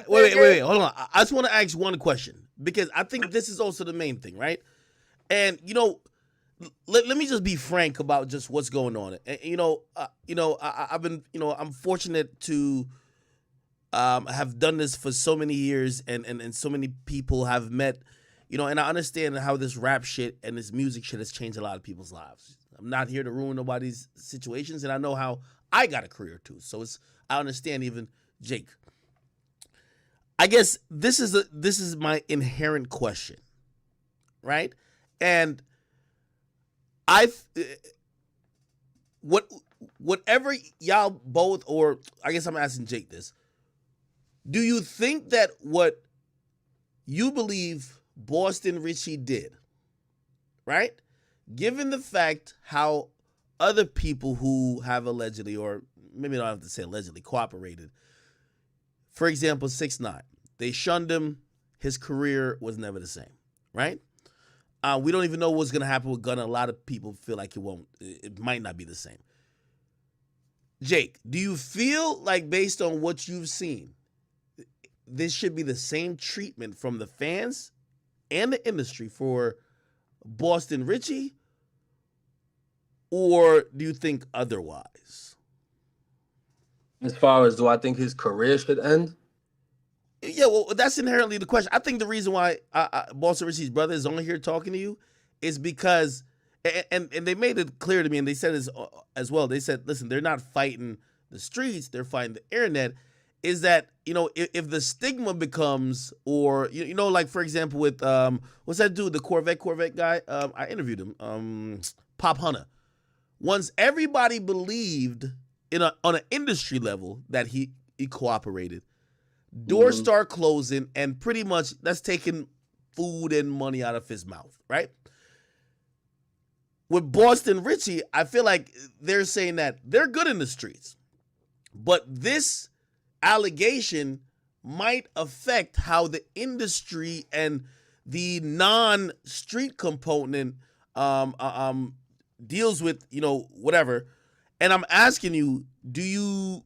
Wait. Hold on. I just want to ask one question because I think this is also the main thing, right? And let me just be frank about just what's going on. And, I've been, I'm fortunate to have done this for so many years, and so many people have met, and I understand how this rap shit and this music shit has changed a lot of people's lives. I'm not here to ruin nobody's situations, and I know how I got a career too. So I understand even Jake. I guess this is my inherent question, right? And whatever y'all both, or I guess I'm asking Jake this. Do you think that what you believe Boston Richey did, right? Given the fact how other people who have allegedly, or maybe I don't have to say allegedly, cooperated. For example, 6ix9ine. They shunned him. His career was never the same, right? We don't even know what's going to happen with Gunna. A lot of people feel like it might not be the same. Jake, do you feel like based on what you've seen, this should be the same treatment from the fans and the industry for Boston Richey? Or do you think otherwise? As far as do I think his career should end? Yeah, well, that's inherently the question. I think the reason why Boston Richey's brother is on here talking to you is because, and they made it clear to me, and they said this as well. They said, listen, they're not fighting the streets, they're fighting the internet. Is that, if the stigma becomes, or, like, for example, with, what's that dude, the Corvette guy? I interviewed him, Pop Hunter. Once everybody believed on an industry level that he cooperated, doors start closing, and pretty much that's taking food and money out of his mouth, right? With Boston Richey, I feel like they're saying that they're good in the streets, but this allegation might affect how the industry and the non-street component deals with, whatever. And I'm asking you, do you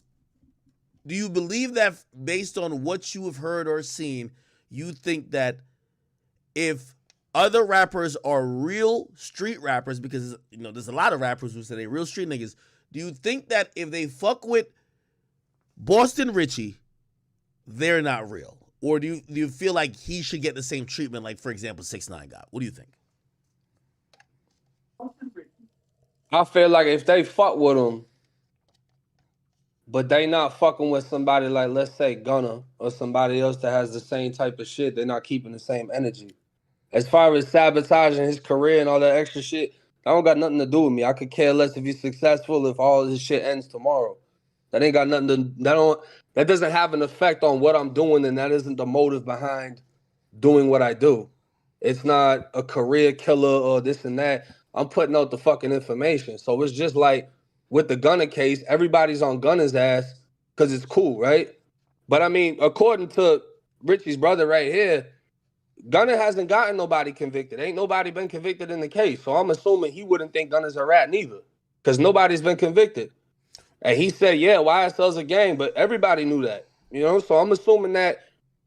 believe that based on what you have heard or seen, you think that if other rappers are real street rappers, because, there's a lot of rappers who say they're real street niggas, do you think that if they fuck with Boston Richey, they're not real? Or do you feel like he should get the same treatment like, for example, 6ix9ine got? What do you think? I feel like if they fuck with him, but they not fucking with somebody like, let's say, Gunna or somebody else that has the same type of shit, they're not keeping the same energy. As far as sabotaging his career and all that extra shit, that don't got nothing to do with me. I could care less if he's successful if all this shit ends tomorrow. That ain't got nothing to, that doesn't have an effect on what I'm doing, and that isn't the motive behind doing what I do. It's not a career killer or this and that. I'm putting out the fucking information. So it's just like with the Gunna case, everybody's on Gunna's ass because it's cool, right? But I mean, according to Richie's brother right here, Gunna hasn't gotten nobody convicted. Ain't nobody been convicted in the case. So I'm assuming he wouldn't think Gunna's a rat neither because nobody's been convicted. And he said, yeah, YSL's a gang, but everybody knew that. So I'm assuming that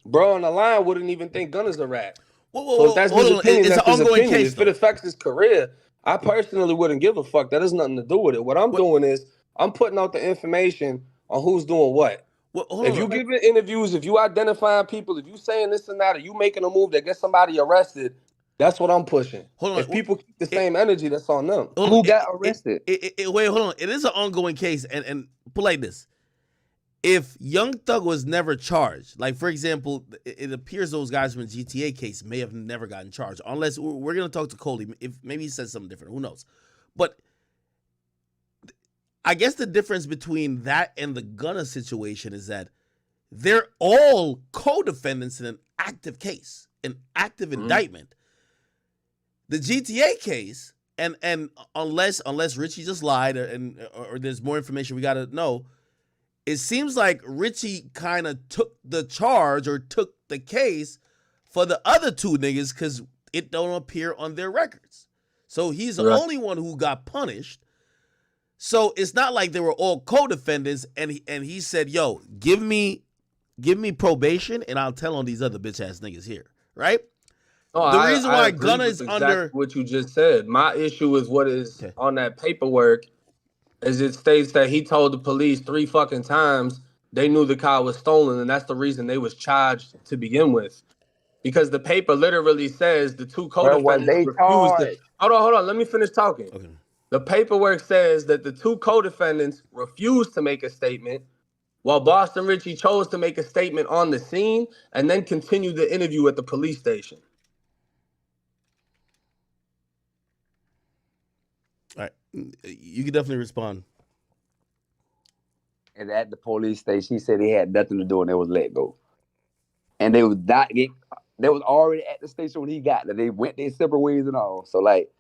bro on the line wouldn't even think Gunna's a rat. So if that's his opinion, that's his opinion. If it affects his career, I personally wouldn't give a fuck. That has nothing to do with it. What I'm doing is I'm putting out the information on who's doing what. If you giving interviews, if you identifying people, if you saying this and that, or you making a move that gets somebody arrested, that's what I'm pushing. If people keep the same energy, that's on them. Who got arrested? Wait, hold on. It is an ongoing case, and put like this. If Young Thug was never charged, like, for example, it appears those guys from the GTA case may have never gotten charged, unless we're going to talk to Coley. If maybe he says something different, who knows? But I guess the difference between that and the Gunna situation is that they're all co-defendants in an active case, an active indictment. The GTA case, and unless Richey just lied or there's more information we got to know, it seems like Richey kind of took the charge or took the case for the other two niggas because it don't appear on their records. So he's the only one who got punished. So it's not like they were all co-defendants, and he said, yo, give me probation and I'll tell on these other bitch ass niggas here, right? Oh, the reason why agree Gunna with is exactly under what you just said. My issue is what is on that paperwork is it states that he told the police 3 fucking times they knew the car was stolen, and that's the reason they was charged to begin with. Because the paper literally says the two co-defendants refused to. Hold on, let me finish talking. Okay. The paperwork says that the two co-defendants refused to make a statement, while Boston Richey chose to make a statement on the scene and then continued the interview at the police station. All right, you can definitely respond. And at the police station, he said he had nothing to do and they was let go. And they was not they was already at the station when he got there. They went their separate ways and all. So like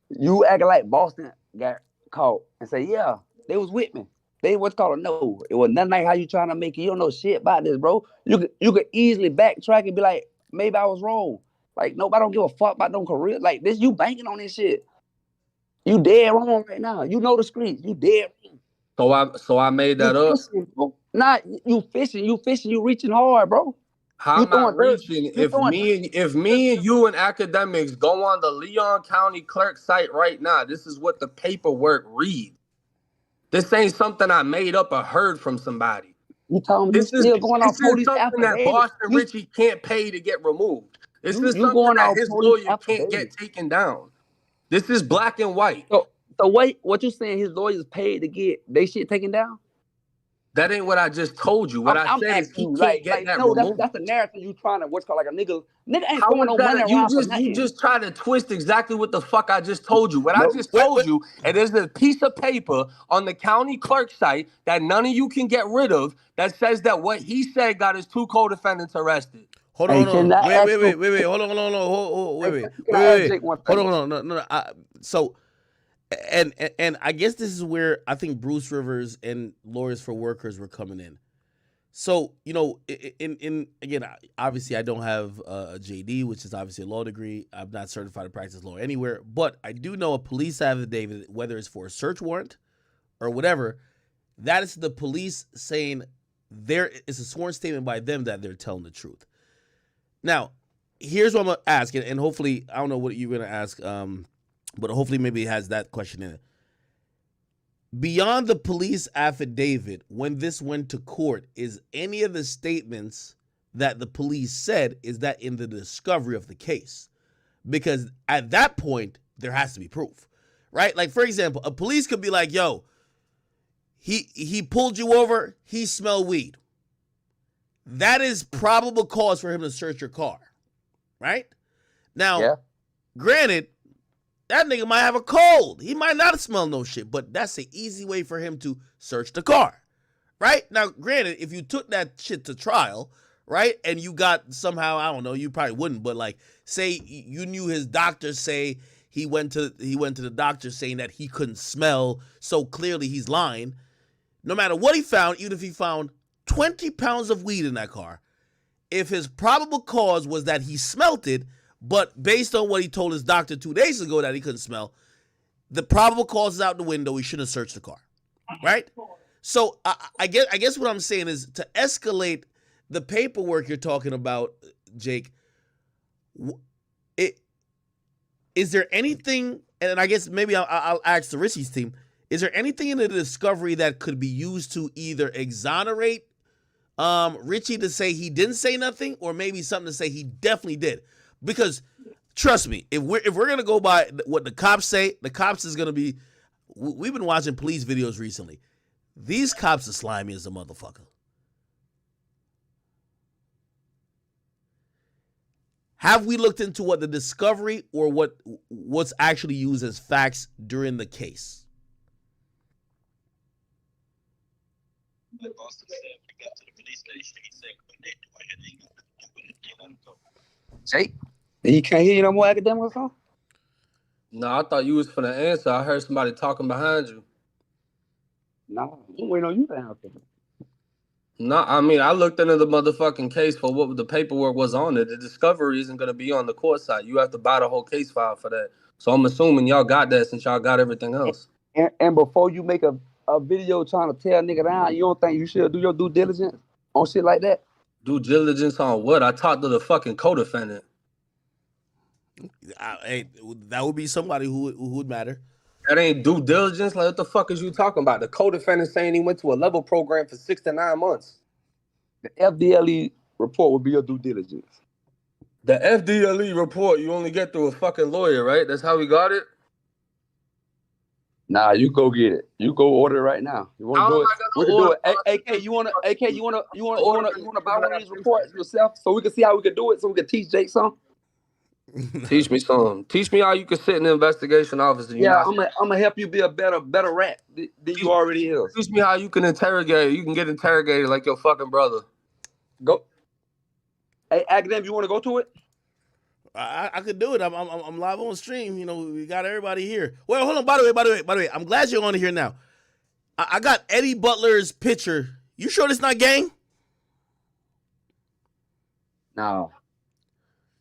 you acting like Boston got caught and say, yeah, they was with me. They what's called a no. It was nothing like how you trying to make it. You don't know shit about this, bro. You could easily backtrack and be like, maybe I was wrong. Like nobody don't give a fuck about no career. Like this, you banking on this shit. You dead wrong right now. You know the streets. You dead wrong. So I made that up. Fishing, not you fishing, you reaching hard, bro. How am I reaching? If me and you and Academics go on the Leon County clerk site right now, this is what the paperwork reads. This ain't something I made up or heard from somebody. You telling me this is going off police something that Boston Richey can't pay to get removed. This is something that his lawyer can't get taken down. This is black and white. So wait, what you saying? His lawyers paid to get they shit taken down? That ain't what I just told you. What I said is he can't get that removed. That's the narrative you trying to what's called like a nigga. Nigga ain't throwing no money around for nothing. You just try to twist exactly what the fuck I just told you. What I just told you, and there's a piece of paper on the county clerk site that none of you can get rid of that says that what he said got his two co-defendants arrested. Hold on. Wait. Hold on. Hold on. No. So, and I guess this is where I think Bruce Rivers and Lawyers for Workers were coming in. So, you know, in again, obviously I don't have a JD, which is obviously a law degree. I'm not certified to practice law anywhere, but I do know a police affidavit, whether it's for a search warrant or whatever, that is the police saying there is a sworn statement by them that they're telling the truth. Now, here's what I'm going to ask, and hopefully, I don't know what you're going to ask, but hopefully maybe it has that question in it. Beyond the police affidavit, when this went to court, is any of the statements that the police said, is that in the discovery of the case? Because at that point, there has to be proof, right? Like, for example, a police could be like, yo, he pulled you over, he smelled weed. That is probable cause for him to search your car, right? Now, Granted, that nigga might have a cold. He might not smell no shit, but that's an easy way for him to search the car, right? Now, granted, if you took that shit to trial, right, and you got somehow, I don't know, you probably wouldn't, but like, say you knew his doctor say he went to the doctor saying that he couldn't smell, so clearly he's lying. No matter what he found, even if he found 20 pounds of weed in that car, if his probable cause was that he smelt it, but based on what he told his doctor 2 days ago that he couldn't smell, the probable cause is out the window. He shouldn't have searched the car, right? So I guess what I'm saying is to escalate the paperwork you're talking about, Jake. Is there anything? And I guess maybe I'll ask the Richey's team. Is there anything in the discovery that could be used to either exonerate Richey to say he didn't say nothing, or maybe something to say he definitely did? Because trust me, if we're gonna go by what the cops say, the cops is gonna be. We've been watching police videos recently. These cops are slimy as a motherfucker. Have we looked into what the discovery or what's actually used as facts during the case? Jake, he can't hear you no more, Academics or something? No, I thought you was for the answer. I heard somebody talking behind you. No, I'm waiting on you to answer. No, I mean, I looked into the motherfucking case for what the paperwork was on it. The discovery isn't going to be on the court side. You have to buy the whole case file for that. So I'm assuming y'all got that since y'all got everything else. And before you make a video trying to tear a nigga down, you don't think you should do your due diligence on shit like that? Due diligence on what? I talked to the fucking co-defendant. That would be somebody who would matter. That ain't due diligence. Like, what the fuck is you talking about? The co-defendant saying he went to a level program for 6 to 9 months. The FDLE report would be your due diligence. The FDLE report, you only get through a fucking lawyer, right? That's how we got it? Nah, you go get it. You go order it right now. You want How to do am it? I We gonna can do order? it. AK, you wanna buy one of these reports yourself so we can see how we can do it so we can teach Jake some? Teach me some. Teach me how you can sit in the investigation office and you Yeah, not. I'm gonna help you be a better rat than you already is. Teach me how you can interrogate. You can get interrogated like your fucking brother. Go. Hey, Akademiks, you want to go to it? I could do it. I'm live on stream. You know, we got everybody here. Well, hold on. By the way, I'm glad you're on here now. I got Eddie Butler's picture. You sure this not gang? No.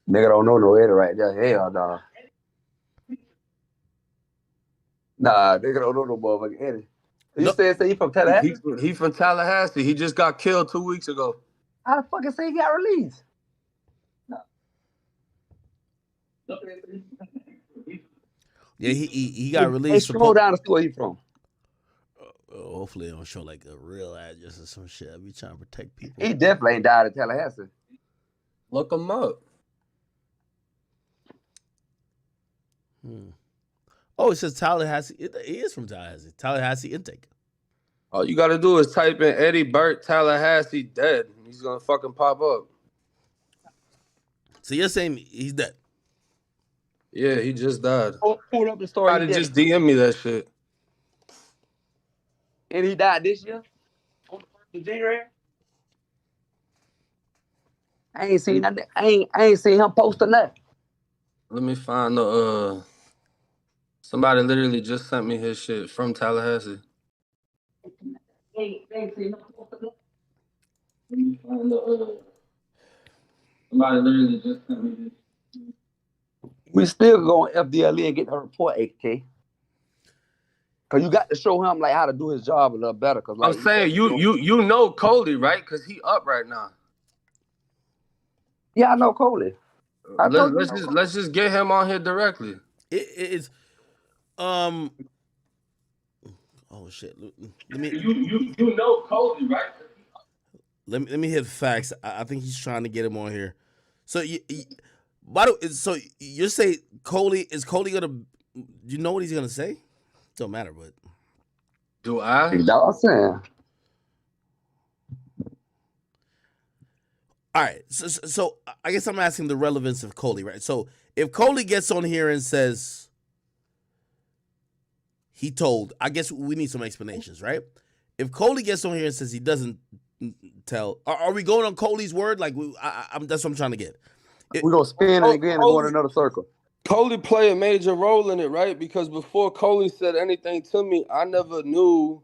Nigga don't know no Eddie right there. Hell no. Nah, nigga don't know no motherfucking Eddie. You No. say he from Tallahassee? He from Tallahassee. He just got killed 2 weeks ago. How the fuck say he got released? Yeah, he got Hey, released. scroll down to see where he from. Hopefully, they don't show like a real address or some shit. I be trying to protect people. He definitely ain't died in Tallahassee. Look him up. Oh, it says Tallahassee. He is from Tallahassee. Tallahassee intake. All you gotta do is type in Eddie Burt Tallahassee dead. He's gonna fucking pop up. So you're saying he's dead? Yeah, he just died. Pull up the story. Try to just DM me that shit. And he died this year? In January? I ain't seen nothing. I ain't seen him posting nothing. Let me find the somebody literally just sent me his shit from Tallahassee. Ain't seen him posting nothing. Let me find the somebody literally just sent me this. We still go on FDLE and get the report, AK. Cause you got to show him like how to do his job a little better. Cause like, I'm saying you know Coley, right? Cause he up right now. Yeah, I know Coley. Let's just get him on here directly. It's oh shit. Let me You know Coley, right? let me hit facts. I think he's trying to get him on here. So by the way, so you say Coley gonna? Do you know what he's gonna say? Don't matter, but Do I? That's what I'm saying. all right. So I guess I'm asking the relevance of Coley, right? So if Coley gets on here and says he told, I guess we need some explanations, right? If Coley gets on here and says he doesn't tell, are we going on Coley's word? Like that's what I'm trying to get. We're gonna spin it again and go in another circle. Coley played a major role in it, right? Because before Coley said anything to me, I never knew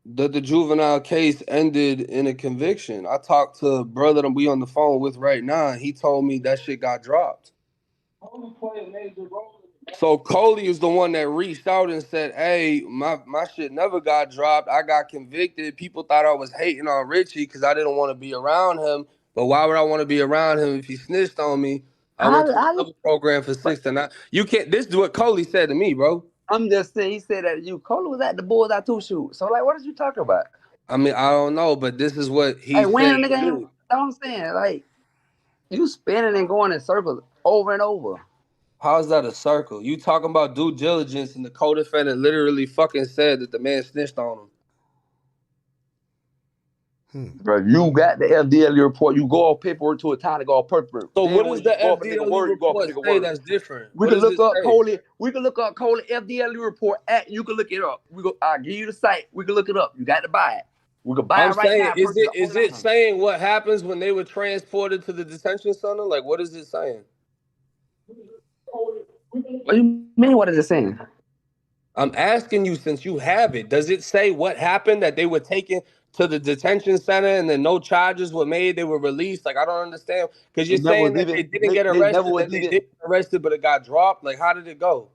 that the juvenile case ended in a conviction. I talked to a brother that we on the phone with right now, and he told me that shit got dropped. Coley played a major role. So Coley is the one that reached out and said, hey, my shit never got dropped. I got convicted. People thought I was hating on Richey because I didn't want to be around him. But why would I want to be around him if he snitched on me? I went to another program for 6 to 9. You can't. This is what Coley said to me, bro. I'm just saying, he said that Coley was at the Bulls I two shoot. So like, what did you talk about? I mean, I don't know, but this is what he hey, said. when the game, I'm saying, like, you spinning and going in circles over and over. How's that a circle? You talking about due diligence, and the co-defendant literally fucking said that the man snitched on him. Bro, you got the FDLE report. You go off paperwork to a time to go off paperwork. So then what does the FDLE report say word. that's different? We can look up Coley. We can look up Coley FDLE report at. You can look it up. I'll give you the site. We can look it up. You got to buy it. We can buy it right now. Is it saying what happens when they were transported to the detention center? Like, what is it saying? What do you mean? What is it saying? I'm asking you, since you have it, does it say what happened, that they were taken to the detention center and then no charges were made, they were released? Like, I don't understand, because you're saying that they didn't get arrested, that they did get arrested, but it got dropped. Like, how did it go?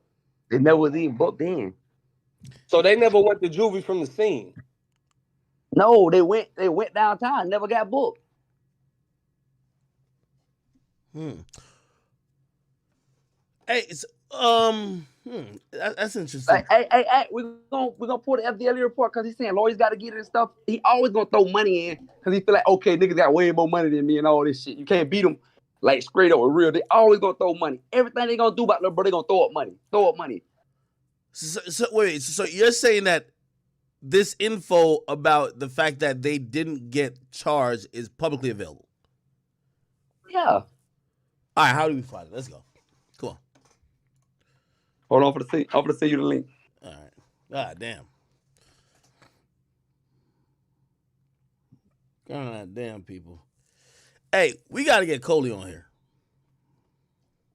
They never was even booked in. So they never went to juvie from the scene. No, they went downtown, never got booked. Hey, it's that's interesting. Like, hey, we're gonna pull the FDLE report because he's saying lawyers got to get it and stuff. He always gonna throw money in because he feel like, okay, niggas got way more money than me and all this shit. You can't beat them like straight up with real. They always gonna throw money. Everything they gonna do about little bro, they gonna throw up money. Wait. So you're saying that this info about the fact that they didn't get charged is publicly available? Yeah. All right. How do we find it? Let's go. Come on. Hold on for the see. I'm gonna send you the link. All right. God damn. God damn, people. Hey, we got to get Coley on here.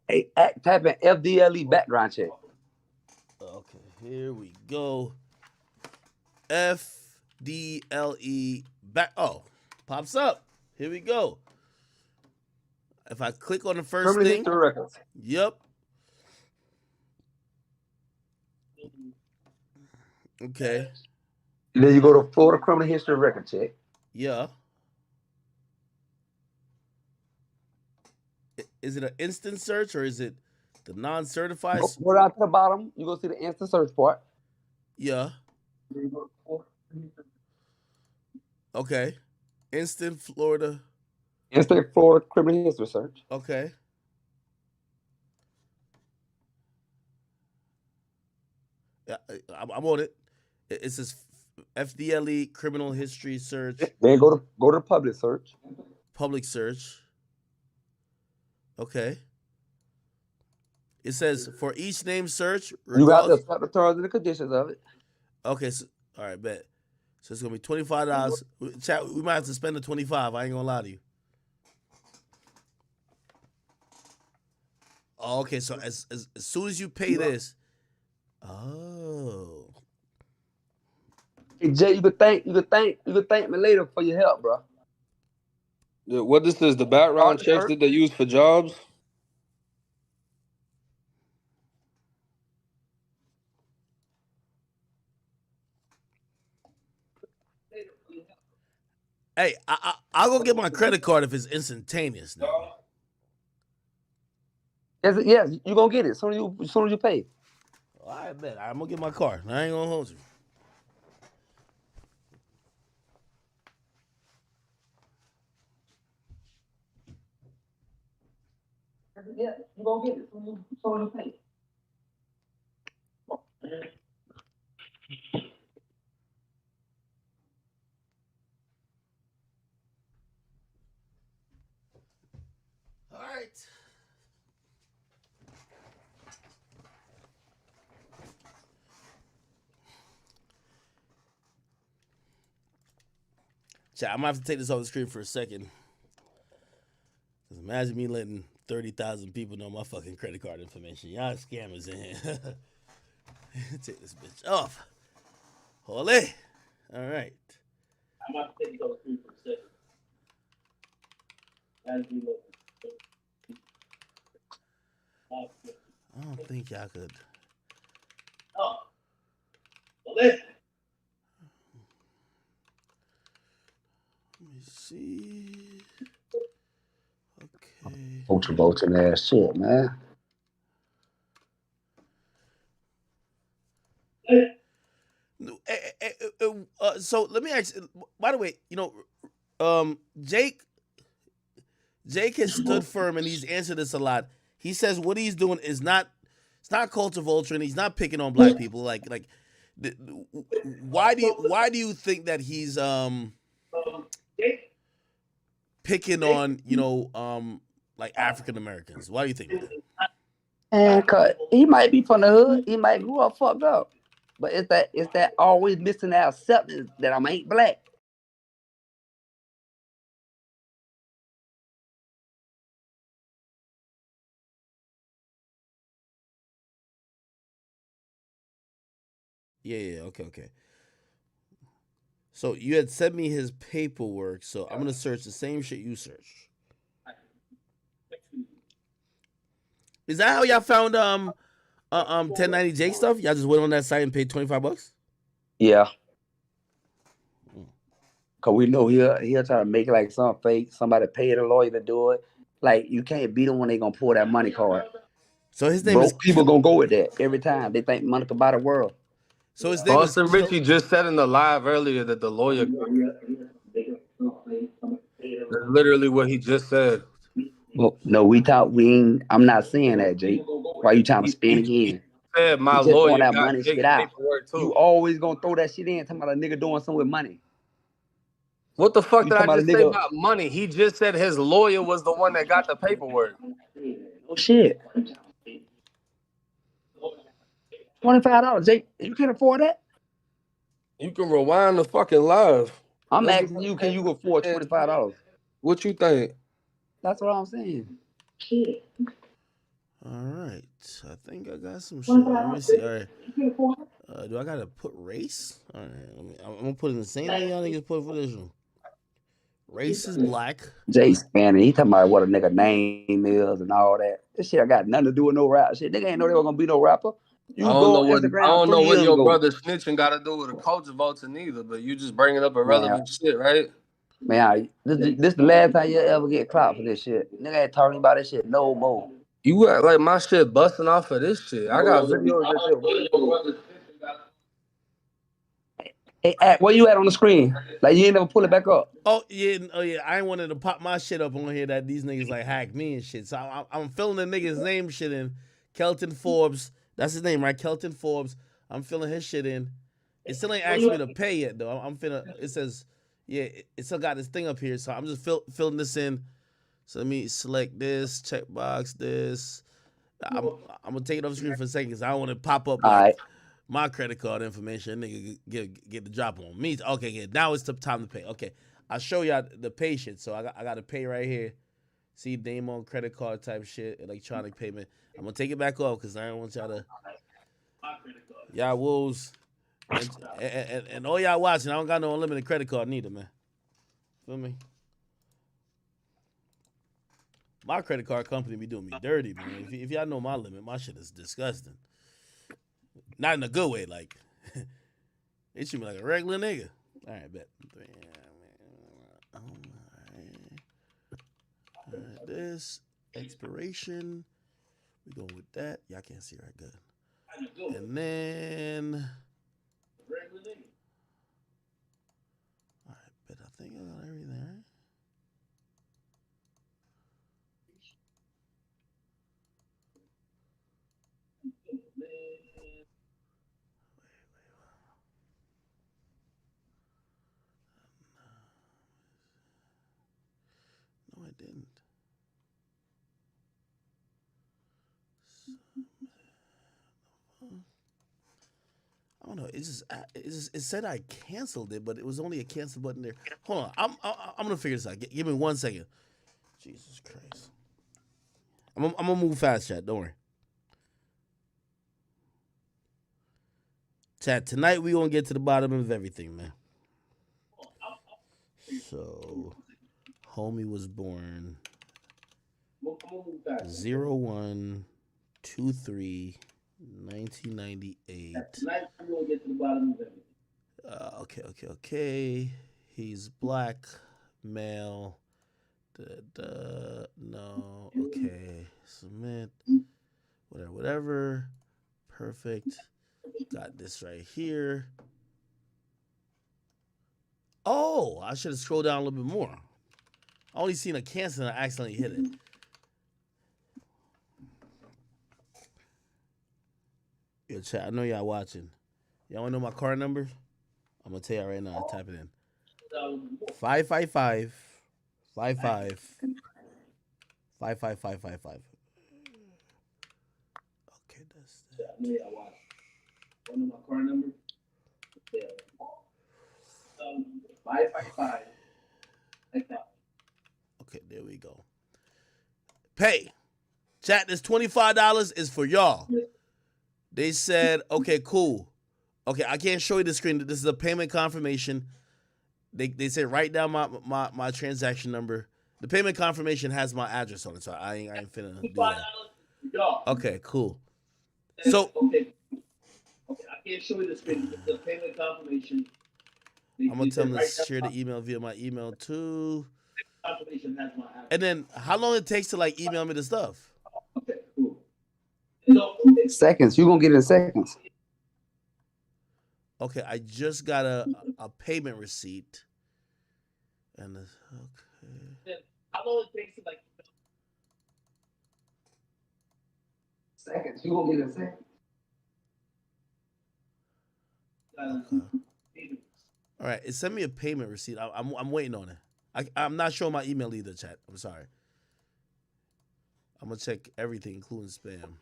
Hey, type in FDLE background check. Okay, here we go. FDLE back. Oh, pops up. Here we go. If I click on the first Criminal thing. history records. Yep. Okay. Then you go to Florida criminal history record check. Yeah. Is it an instant search or is it the non-certified? Go down to the bottom. You go see the instant search part. Yeah. Okay. Instant Florida. Instant Florida criminal history search. Okay. Yeah, I'm on it. It says FDLE criminal history search. Then go to the public search. Public search. Okay. It says for each name search. You got to accept the terms and the conditions of it. Okay. So, all right, bet. So it's gonna be $25. Chat, we might have to spend the $25. I ain't gonna lie to you. Oh, okay. So as soon as you pay this, oh. Hey Jay, you could thank me later for your help, bro. What this is, the background checks that they use for jobs? Hey, I'll go get my credit card if it's instantaneous now. Yeah, you gonna get it as soon as you pay. All right, bet. I'm gonna get my card. I ain't gonna hold you. Yeah, you gonna get it as soon as you pay. All right. Chat, I'm gonna have to take this off the screen for a second. Cause imagine me letting 30,000 people know my fucking credit card information. Y'all scammers in here. Take this bitch off. Hold it. All right. I'm about to take it off the screen for a second. I don't think y'all could. Oh. Let me see. Okay. Ultra ass shit, man. So let me ask. By the way, Jake has stood firm and he's answered this a lot. He says what he's doing is not. It's not culture vulturing. He's not picking on black people. Why do you think that he's picking on like African Americans? Why do you think that? And cause he might be from the hood, he might grew up fucked up, but it's that always missing that acceptance that I ain't black. Yeah, okay. So you had sent me his paperwork, so I'm gonna search the same shit you searched. Is that how y'all found 1090J stuff? Y'all just went on that site and paid $25? Yeah. Cause we know he'll try to make it like something fake. Somebody paid a lawyer to do it. Like you can't beat them when they gonna pull that money card. So his name is people gonna go with that every time. They think money can buy the world. So his name Boston Richey just said in the live earlier that the lawyer. That's literally what he just said. Well, no, I'm not saying that, Jake. Why you trying to spin again? said my You just throwing lawyer that got money big shit out. paperwork too. You always gonna throw that shit in, talking about a nigga doing something with money. What the fuck You did I talking about a just say nigga? about money? He just said his lawyer was the one that got the paperwork. Oh shit. $25, Jake. You can afford that? You can rewind the fucking live. I'm Let's asking you, can you afford $25? What you think? That's what I'm saying. All right. I think I got some shit. Let me see. All right. Do I gotta put race? All right. I'm gonna put in the same thing y'all niggas put for this one. Race is black. Jay Spanning, he talking about what a nigga name is and all that. This shit I got nothing to do with no rap shit. Nigga ain't know they were gonna be no rapper. I You don't go know on what Instagram 3 years your ago. brother snitching got to do with the coach voting either. But you just bringing up irrelevant shit, right? Man, this the last time you ever get clout for this shit. Nigga ain't talking about this shit no more. You act like my shit busting off of this shit. I got videos that your brother. Hey, where you at on the screen? Like you ain't never pull it back up. Oh yeah. I ain't wanted to pop my shit up on here that these niggas like hack me and shit. So I'm filling the nigga's name shit in. Kelton Forbes. That's his name, right? Kelton Forbes. I'm filling his shit in. It still ain't asked me to pay yet though. I'm finna. It says, yeah. It still got this thing up here, so I'm just filling this in. So let me select this, checkbox this. I'm gonna take it off the screen for a second because I don't want to pop up like Alright. my credit card information. Nigga get the drop on me. Okay, yeah. Now it's the time to pay. Okay, I'll show y'all the pay shit. So I got to pay right here. See name on credit card type shit, electronic payment. I'm gonna take it back off because I don't want y'all to. Y'all wolves and all y'all watching. I don't got no unlimited credit card neither, man. Feel me? My credit card company be doing me dirty, man. If y'all know my limit, my shit is disgusting. Not in a good way, like it should be like a regular nigga. All right, bet. All right, this expiration. We going with that. Y'all can't see right good. And then, all right, bet I think I got everything. Right? No, I didn't. I don't know. It said I canceled it, but it was only a cancel button there. Hold on. I'm gonna figure this out. Give me 1 second. Jesus Christ. I'm gonna move fast, chat. Don't worry. Chat, tonight we gonna get to the bottom of everything, man. So, homie was born 01/23/1998. Tonight we're gonna get to the bottom of everything. Okay. He's black, male. No. Okay. Submit. Whatever. Perfect. Got this right here. Oh, I should have scrolled down a little bit more. I only seen a cancel and I accidentally hit it. Yo, chat, I know y'all watching. Y'all wanna know my card number? I'm gonna tell y'all right now. Type it in. 555 55 55555. Okay, that's that. I know y'all watch. One of my car number. 555. Like that. Okay, there we go. Pay. Chat, this $25 is for y'all. They said, okay, cool. Okay, I can't show you the screen. This is a payment confirmation. They said write down my transaction number. The payment confirmation has my address on it, so I ain't finna do that. Okay, cool. So Okay, I can't show you the screen. The payment confirmation. I'm gonna tell them to share the email via my email too. Confirmation has my address. And then how long it takes to like email me the stuff? Okay, cool. Seconds. You gonna get it in seconds. Okay, I just got a payment receipt. And okay. How long it takes to like Seconds. You gonna get it in seconds. All right, it sent me a payment receipt. I'm waiting on it. I'm not showing my email either, chat. I'm sorry. I'm gonna check everything, including spam.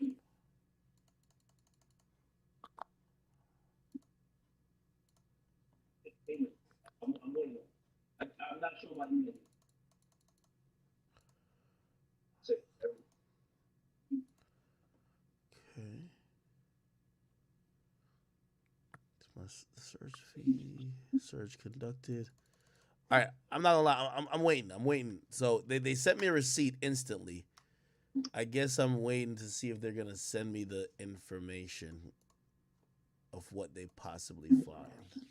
I'm not sure my email. Okay. It's my search fee. Search conducted. All right, I'm not gonna lie. I'm waiting. I'm waiting. So they sent me a receipt instantly. I guess I'm waiting to see if they're gonna send me the information of what they possibly find.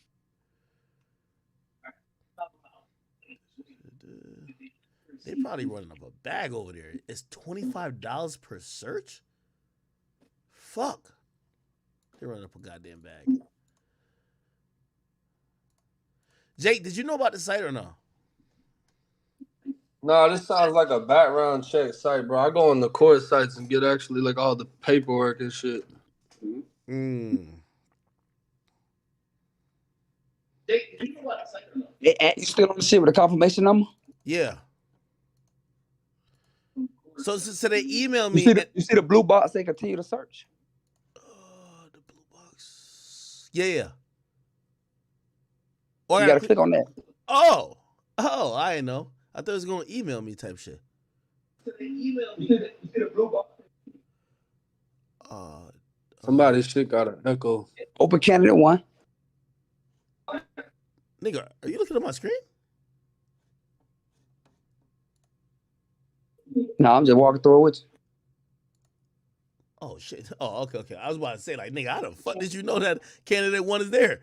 They probably running up a bag over there. It's $25 per search? Fuck. They're running up a goddamn bag. Jake, did you know about the site or no? No, this sounds like a background check site, bro. I go on the court sites and get actually like all the paperwork and shit. Jake, did you know about the site or no? You still on the shit with a confirmation number? Yeah. So they emailed me. You see the blue box say continue to search? The blue box. Yeah. You gotta click on that. Oh, I didn't know. I thought it was going to email me type shit. So they emailed me. You see the blue box? Somebody's shit got an echo. Open candidate 1. Nigga, are you looking at my screen? No, I'm just walking through it with you. Oh, shit. Oh, okay. I was about to say, like, nigga, how the fuck did you know that candidate 1 is there?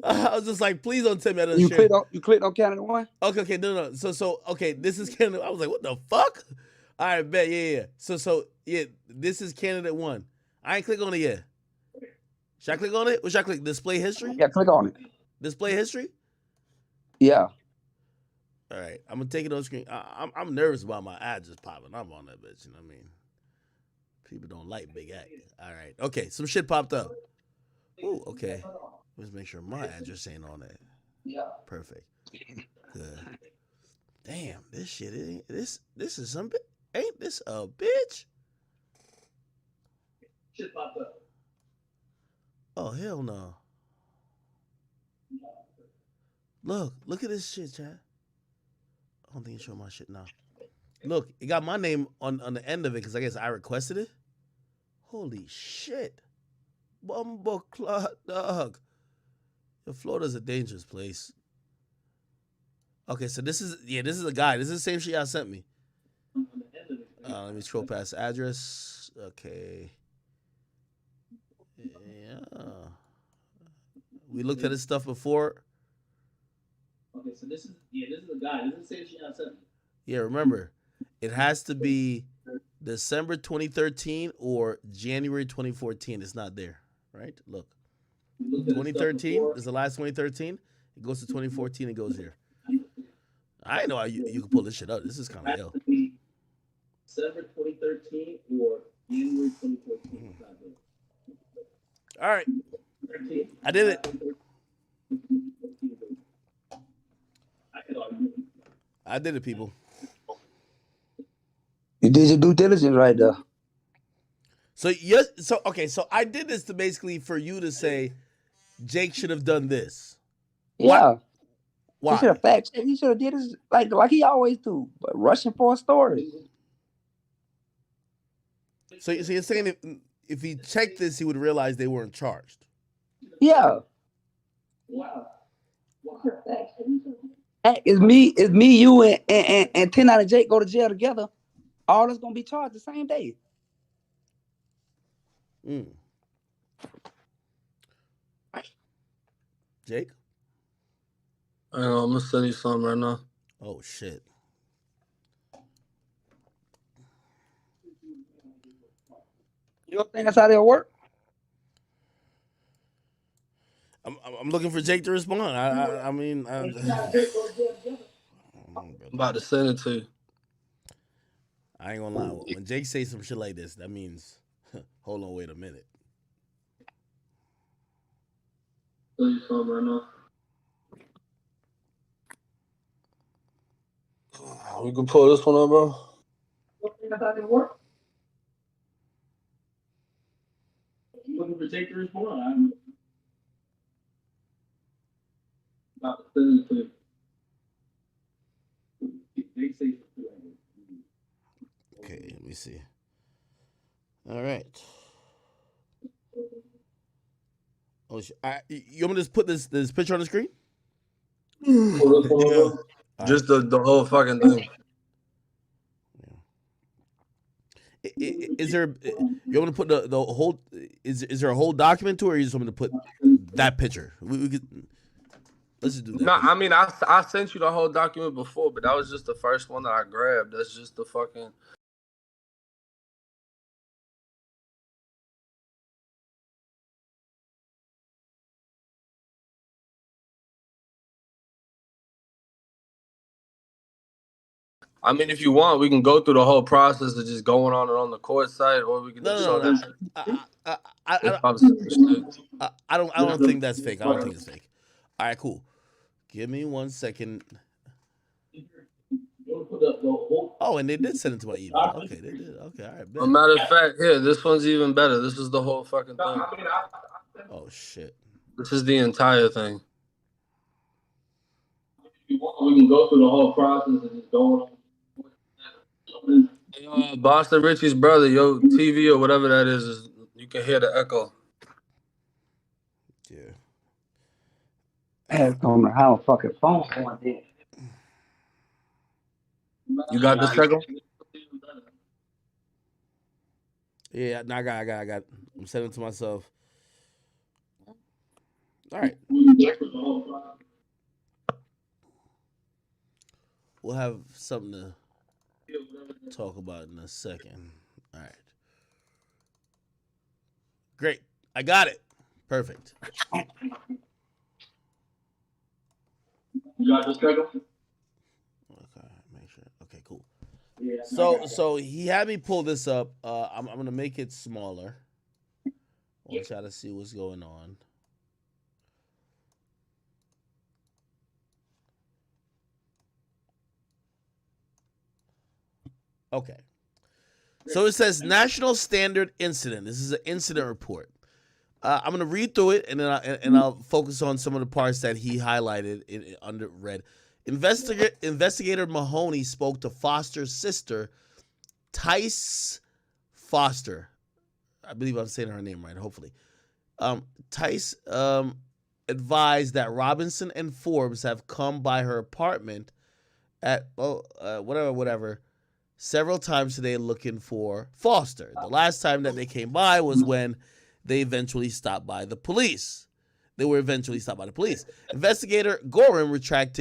I was just like, please don't tell me I didn't share. You clicked on candidate 1? Okay, no. So, okay, this is candidate. I was like, what the fuck? All right, bet, yeah. So, yeah, this is candidate 1. I ain't click on it yet. Should I click on it? Or should I click display history? Yeah, click on it. Display history? Yeah. All right, I'm gonna take it on screen. I'm nervous about my ad just popping up on that bitch. You know what I mean? People don't like big act. All right, okay, some shit popped up. Ooh, okay. Let's make sure my address ain't on that. Yeah. Perfect. Good. Damn, this shit ain't this is some ain't this a bitch? Shit popped up. Oh hell no. Look at this shit, chat. I don't think it's showing my shit now. Look, it got my name on the end of it because I guess I requested it. Holy shit. Bumbleclot dog. Florida's a dangerous place. Okay, so this is a guy. This is the same shit y'all sent me. Let me scroll past the address. Okay. Yeah. We looked at this stuff before. Okay, so this is a guy. This is the same shit y'all sent me. Yeah, remember, it has to be December 2013 or January 2014. It's not there, right? Look. 2013 is the last 2013. It goes to 2014 and goes here. I didn't know how you can pull this shit up. This is kind of ill. December 2013 or January 2014. All right. I did it. I did it, people. You did your due diligence right there. So yes, so I did this to basically for you to say Jake should have done this. Yeah. Why? He should have fact checked. He should have did this like he always do, but rushing for a story. So you're saying if he checked this, he would realize they weren't charged. Yeah. Wow. It's me, you, and 10 out of Jake go to jail together. All that's gonna be charged the same day. Jake? I know, I'm gonna send you something right now. Oh shit. You don't think that's how they'll work? I'm looking for Jake to respond. I'm about to send it to you. I ain't gonna lie. When Jake says some shit like this, that means, hold on, wait a minute. you something right now. We can pull this one up, bro. That didn't work. You looking for take the report? I'm About to send it to you. they say Okay, let me see. All right. Oh, you want me to just put this picture on the screen? Pull this one up, bro. All Just the whole fucking thing. Is there? You want me to put the whole? Is there a whole document to it, or you just want me to put that picture? We could. Let's just do that. No, I mean I sent you the whole document before, but that was just the first one that I grabbed. That's just the fucking. I mean, if you want, we can go through the whole process of just going on the court site, or we can just show No. that. I don't think that's fake. I don't think it's fake. All right, cool. Give me 1 second. Oh, and they did send it to my email. Okay, they did. Okay, all right. As a matter of fact, here, this one's even better. This is the whole fucking thing. Oh shit. This is the entire thing. We can go through the whole process and just go on. Boston Richey's brother, yo, TV or whatever that is, you can hear the echo. Yeah. I had to come to how a fucking phone one day. You got this echo? Yeah, no, I got. I'm sending it to myself. All right. We'll have something to talk about in a second. All right. Great. I got it. Perfect. You got this echo? Okay, make sure. Okay, cool. So he had me pull this up. I'm gonna make it smaller. We'll try to see what's going on. Okay. So it says National Standard Incident. This is an incident report. I'm gonna read through it and then I'll focus on some of the parts that he highlighted under red. Investigator Mahoney spoke to Foster's sister, Tice Foster. I believe I'm saying her name right. Hopefully, Tice advised that Robinson and Forbes have come by her apartment at whatever several times today looking for Foster. The last time that they came by was when they eventually stopped by the police. Investigator Gorham retraced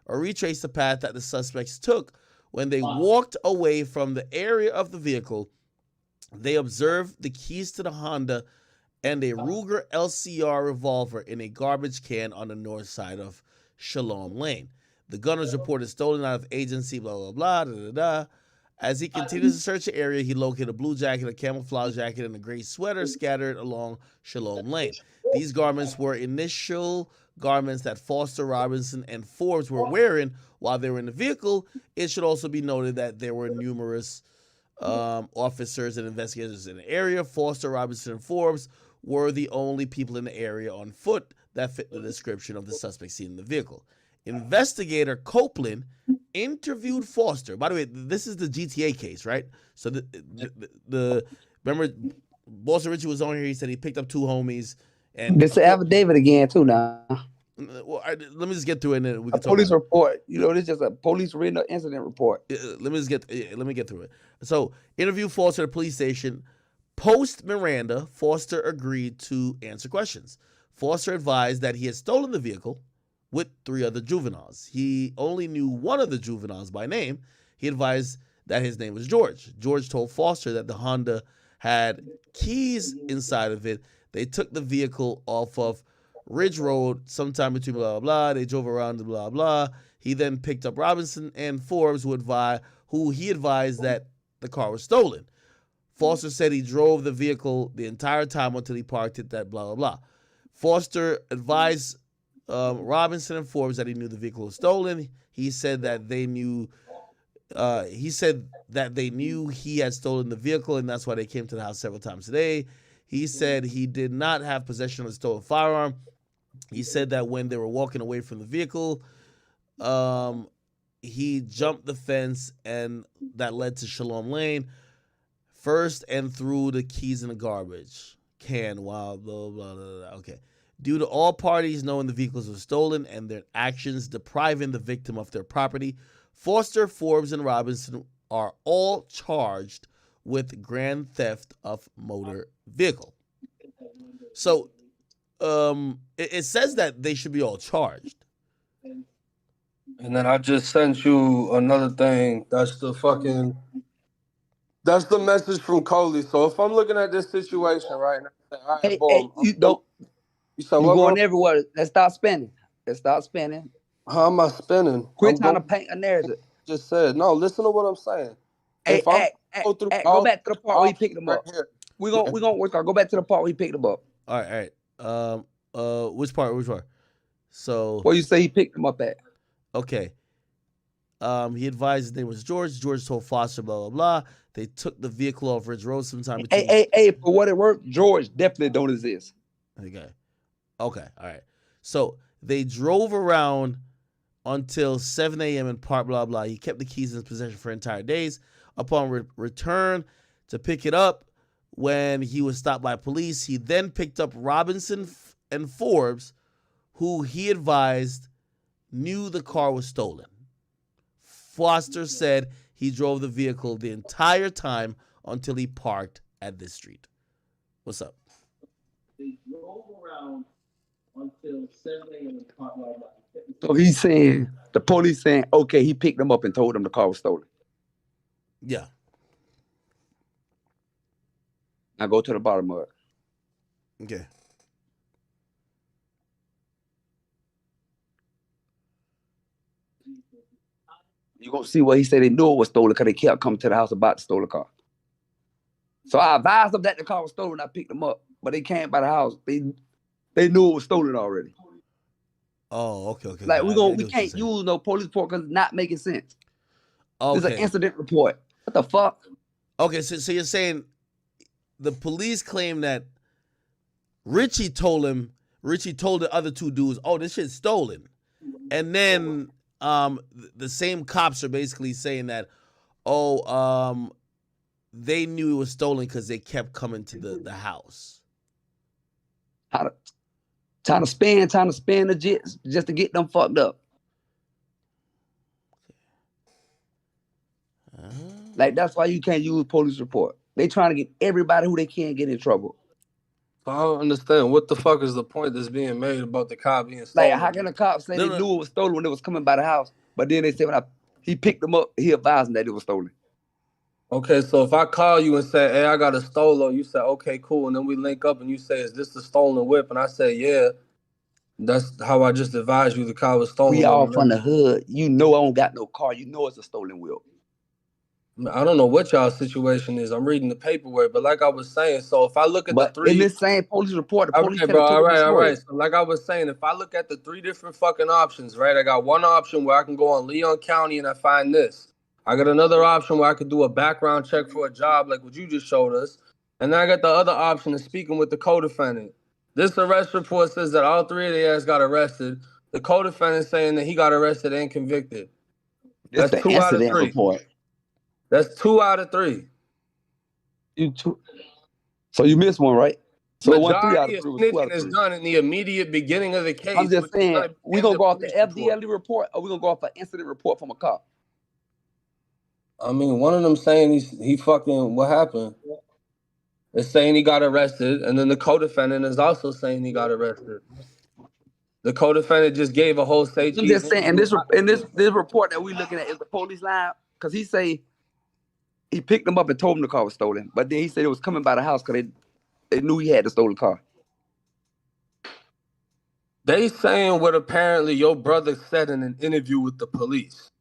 the path that the suspects took. When they walked away from the area of the vehicle, they observed the keys to the Honda and a Ruger LCR revolver in a garbage can on the north side of Shalom Lane. The gunner's reported stolen out of agency, blah, blah, blah, As he continues to search the area, he located a blue jacket, a camouflage jacket, and a gray sweater scattered along Shalom Lane. These garments were initial garments that Foster, Robinson, and Forbes were wearing while they were in the vehicle. It should also be noted that there were numerous officers and investigators in the area. Foster, Robinson, and Forbes were the only people in the area on foot that fit the description of the suspect seen in the vehicle. Investigator Copeland interviewed Foster. By the way, this is the GTA case, right? So the remember Boston Richey was on here. He said he picked up two homies. And This is affidavit again too now. Well, let me just get through it and then we can talk police about report. You know, this is just a police written incident report. Let me get through it. So, interview Foster at the police station. Post Miranda, Foster agreed to answer questions. Foster advised that he had stolen the vehicle with 3 other juveniles. He only knew one of the juveniles by name. He advised that his name was George. George told Foster that the Honda had keys inside of it. They took the vehicle off of Ridge Road sometime between blah, blah, blah. They drove around blah, blah. He then picked up Robinson and Forbes, who he advised that the car was stolen. Foster said he drove the vehicle the entire time until he parked it, that blah, blah, blah. Foster advised Robinson and Forbes that he knew the vehicle was stolen. He said that they knew. He said that they knew he had stolen the vehicle, and that's why they came to the house several times today. He said he did not have possession of the stolen firearm. He said that when they were walking away from the vehicle, he jumped the fence, and that led to Shalom Lane first and threw the keys in the garbage can while blah, blah, blah, blah. Okay. Due to all parties knowing the vehicles were stolen and their actions depriving the victim of their property, Foster, Forbes, and Robinson are all charged with grand theft of motor vehicle. So it says that they should be all charged. And then I just sent you another thing. That's the message from Coley. So if I'm looking at this situation right now, I say, all right, Hey, boom. you don't. You said, You what going more? everywhere. Let's stop spinning. Let's stop spinning. How am I spinning? Quit I'm trying to going- paint a narrative. Just said, no, listen to what I'm saying. Hey, If I'm go back to the part where he picked them right up. here, We're gonna work on. Go back to the part where he picked them up. All right. Which part? So Where you say he picked them up at? okay. He advised his name was George. George told Foster, blah, blah, blah. They took the vehicle off Ridge Road sometime between. Hey, for what it worked, George definitely don't exist. Okay. All right. So they drove around until 7 a.m. in Park, blah, blah. He kept the keys in his possession for entire days. Upon return to pick it up, when he was stopped by police, he then picked up Robinson and Forbes, who he advised knew the car was stolen. Foster said he drove the vehicle the entire time until he parked at this street. What's up? They drove around until 7 a.m. in Park. So he's saying the police saying, okay, he picked them up and told them the car was stolen. Yeah. Now go to the bottom of it. Okay. You're going to see what he said they knew it was stolen because they kept coming to the house about to steal the car. So I advised them that the car was stolen. I picked them up, but they came by the house. They knew it was stolen already. Oh, okay. Like we can't use no police report because it's not making sense. Okay. It's an incident report. What the fuck? Okay, so you're saying the police claim that Richey told the other two dudes, oh, this shit's stolen. And then the same cops are basically saying that, they knew it was stolen because they kept coming to the house. Trying to spin the jets just to get them fucked up. Like, that's why you can't use police report. They trying to get everybody who they can get in trouble. I don't understand. What the fuck is the point that's being made about the car being stolen? Like, how can a cop say they knew it was stolen when it was coming by the house, but then they said when he picked them up, he advised them that it was stolen? Okay, so if I call you and say, hey, I got a stolo, you say, okay, cool, and then we link up and you say, is this the stolen whip? And I say, yeah, that's how I just advised you the car was stolen. We all from the hood. You know I don't got no car. You know it's a stolen whip. I don't know what y'all's situation is. I'm reading the paperwork, but like I was saying, so if I look at the three... in this same police report, the police okay, bro, all right. So like I was saying, if I look at the three different fucking options, right? I got one option where I can go on Leon County and I find this. I got another option where I could do a background check for a job like what you just showed us. And then I got the other option of speaking with the co-defendant. This arrest report says that all three of the ass got arrested. The co-defendant saying that he got arrested and convicted. That's the 2 out of 3. Report. That's 2 out of 3. So you missed one, right? So majority of snitching is done in the immediate beginning of the case. I'm just saying, we gonna go off the FDLE report, or we gonna go off an incident report from a cop? I mean, one of them saying he fucking, what happened? It's saying he got arrested, and then the co-defendant is also saying he got arrested. The co-defendant just gave a whole state. I'm just saying, in this report that we looking at, is the police line? Because he say he picked them up and told them the car was stolen, but then he said it was coming by the house because they knew he had the stolen car. They saying what apparently your brother said in an interview with the police.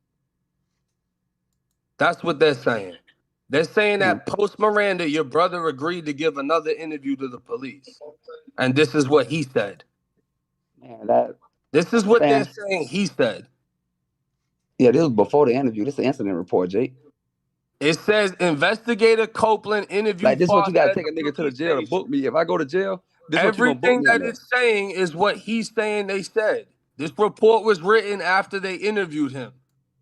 That's what they're saying. They're saying that post Miranda, your brother agreed to give another interview to the police. And this is what he said. Man, This is what they're man. saying he said. Yeah, this was before the interview. This is an incident report, Jake. It says investigator Copeland interviewed Like this is what you gotta Foster take a at the nigga to the police jail to station. book me. If I go to jail, this is what you gonna book Everything me on that there. it's saying is what he's saying they said. This report was written after they interviewed him.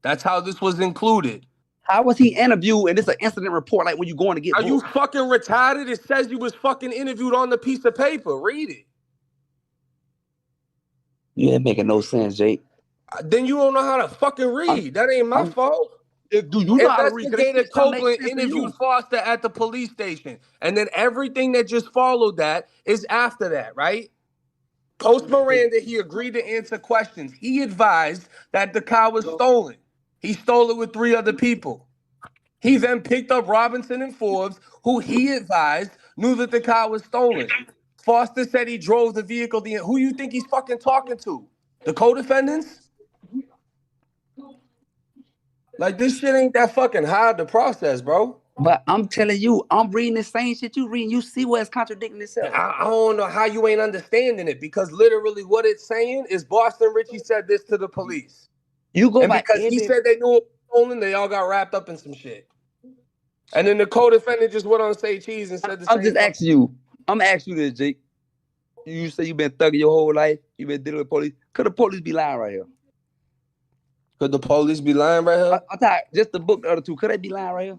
That's how this was included. How was he interviewed and this is an incident report like when you going to get Are you booked? fucking retarded? It says you was fucking interviewed on the piece of paper. Read it. You ain't making no sense, Jake. Then you don't know how to fucking read. That ain't my fault. Do you know how to read? Investigator Copeland interviewed Foster at the police station. And then everything that just followed that is after that, right? Post Miranda, he agreed to answer questions. He advised that the car was stolen. He stole it with 3 other people. He then picked up Robinson and Forbes, who he advised knew that the car was stolen. Foster said he drove the vehicle. Who you think he's fucking talking to? The co-defendants? Like, this shit ain't that fucking hard to process, bro. But I'm telling you, I'm reading the same shit you reading. You see where it's contradicting itself. I don't know how you ain't understanding it, because literally what it's saying is Boston Richey said this to the police. You go And by because he said they knew it was stolen, they all got wrapped up in some shit. And then the co-defendant just went on Say Cheese and said the same I'm just asking you. I'm asking you this, Jake. You say you've been thugging your whole life. You've been dealing with police. Could the police be lying right here? Could the police be lying right here? I'm tired. Just the book, the other two. Could they be lying right here?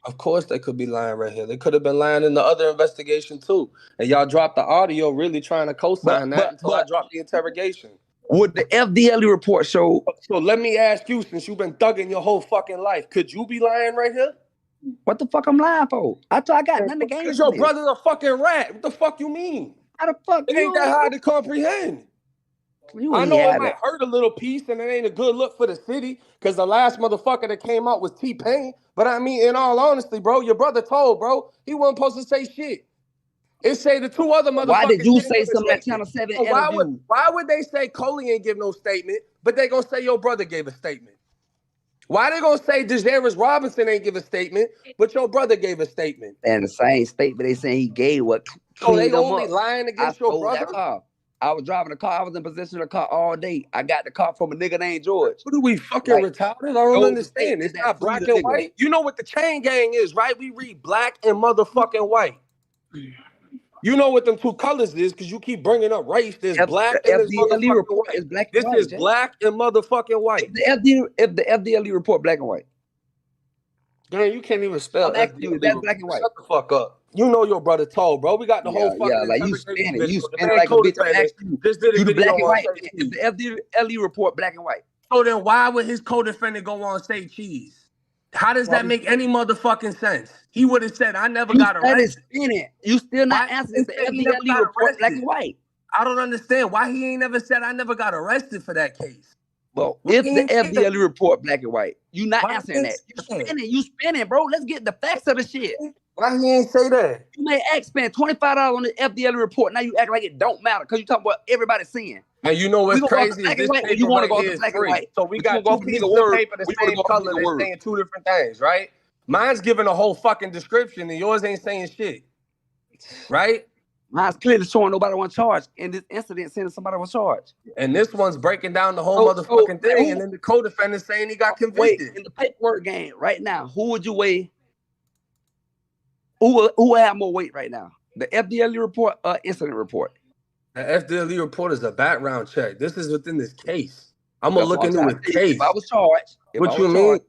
Of course they could be lying right here. They could have been lying in the other investigation too. And y'all dropped the audio really trying to co-sign that until I dropped the interrogation. Would the FDLE report show? So let me ask you, since you've been thugging your whole fucking life, could you be lying right here? What the fuck I'm lying for? I got nothing to gain. Because your brother's a fucking rat. What the fuck you mean? How the fuck? It ain't that hard to comprehend. I know it might hurt a little piece, and it ain't a good look for the city, because the last motherfucker that came out was T-Pain. But I mean, in all honesty, bro, your brother told, bro, he wasn't supposed to say shit. It say the 2 other motherfuckers. Why did you say something at Channel 7 so interview? why would they say Coley ain't give no statement, but they gonna say your brother gave a statement? Why they gonna say Dejaris Robinson ain't give a statement, but your brother gave a statement? And the same statement they saying he gave what? So they only lying against your brother? Car. I was driving the car. I was in possession of the car all day. I got the car from a nigga named George. What are we fucking retarded? I don't understand. It's not black and white. You know what the chain gang is, right? We read black and motherfucking white. You know what them 2 colors is, because you keep bringing up race. There's black and there's motherfucking report white. is black and this white, is Jay. black and motherfucking white. If the FDLE report black and white. Man, you can't even spell FDLE. That's black and white. Shut the fuck up. You know your brother told, bro. We got the whole fucking like you spinning. You spinning like like a bitch. I'm asking you. Just did a You the video black and on white. Say If the FDLE report black and white. So then why would his co-defendant go on Say Cheese? How does that make any motherfucking sense? He would have said, I never got arrested. You still not answering the FDLE report black and white. I don't understand why he ain't never said I never got arrested for that case. Well, if the FDLE report black and white, you not answering that. You spinning, bro. Let's get the facts of the shit. Why he ain't say that? You may spend $25 on the FDLE report. Now you act like it don't matter because you talking about everybody seeing. And you know what's crazy is this paper you want to go right to here black is and free. white. So we got 2 pieces of paper the same color that's saying 2 different things, right? Mine's giving a whole fucking description and yours ain't saying shit, right? Mine's clearly showing nobody was charged. In this incident, saying somebody was charged. And this one's breaking down the whole motherfucking thing, and then the co-defendant saying he got convicted. Wait, in the paperwork game right now, who would you weigh? Who will have more weight right now? The FDLE report or incident report? The FDLE report is a background check. This is within this case. I'm gonna look into his case. If I was charged, what you mean?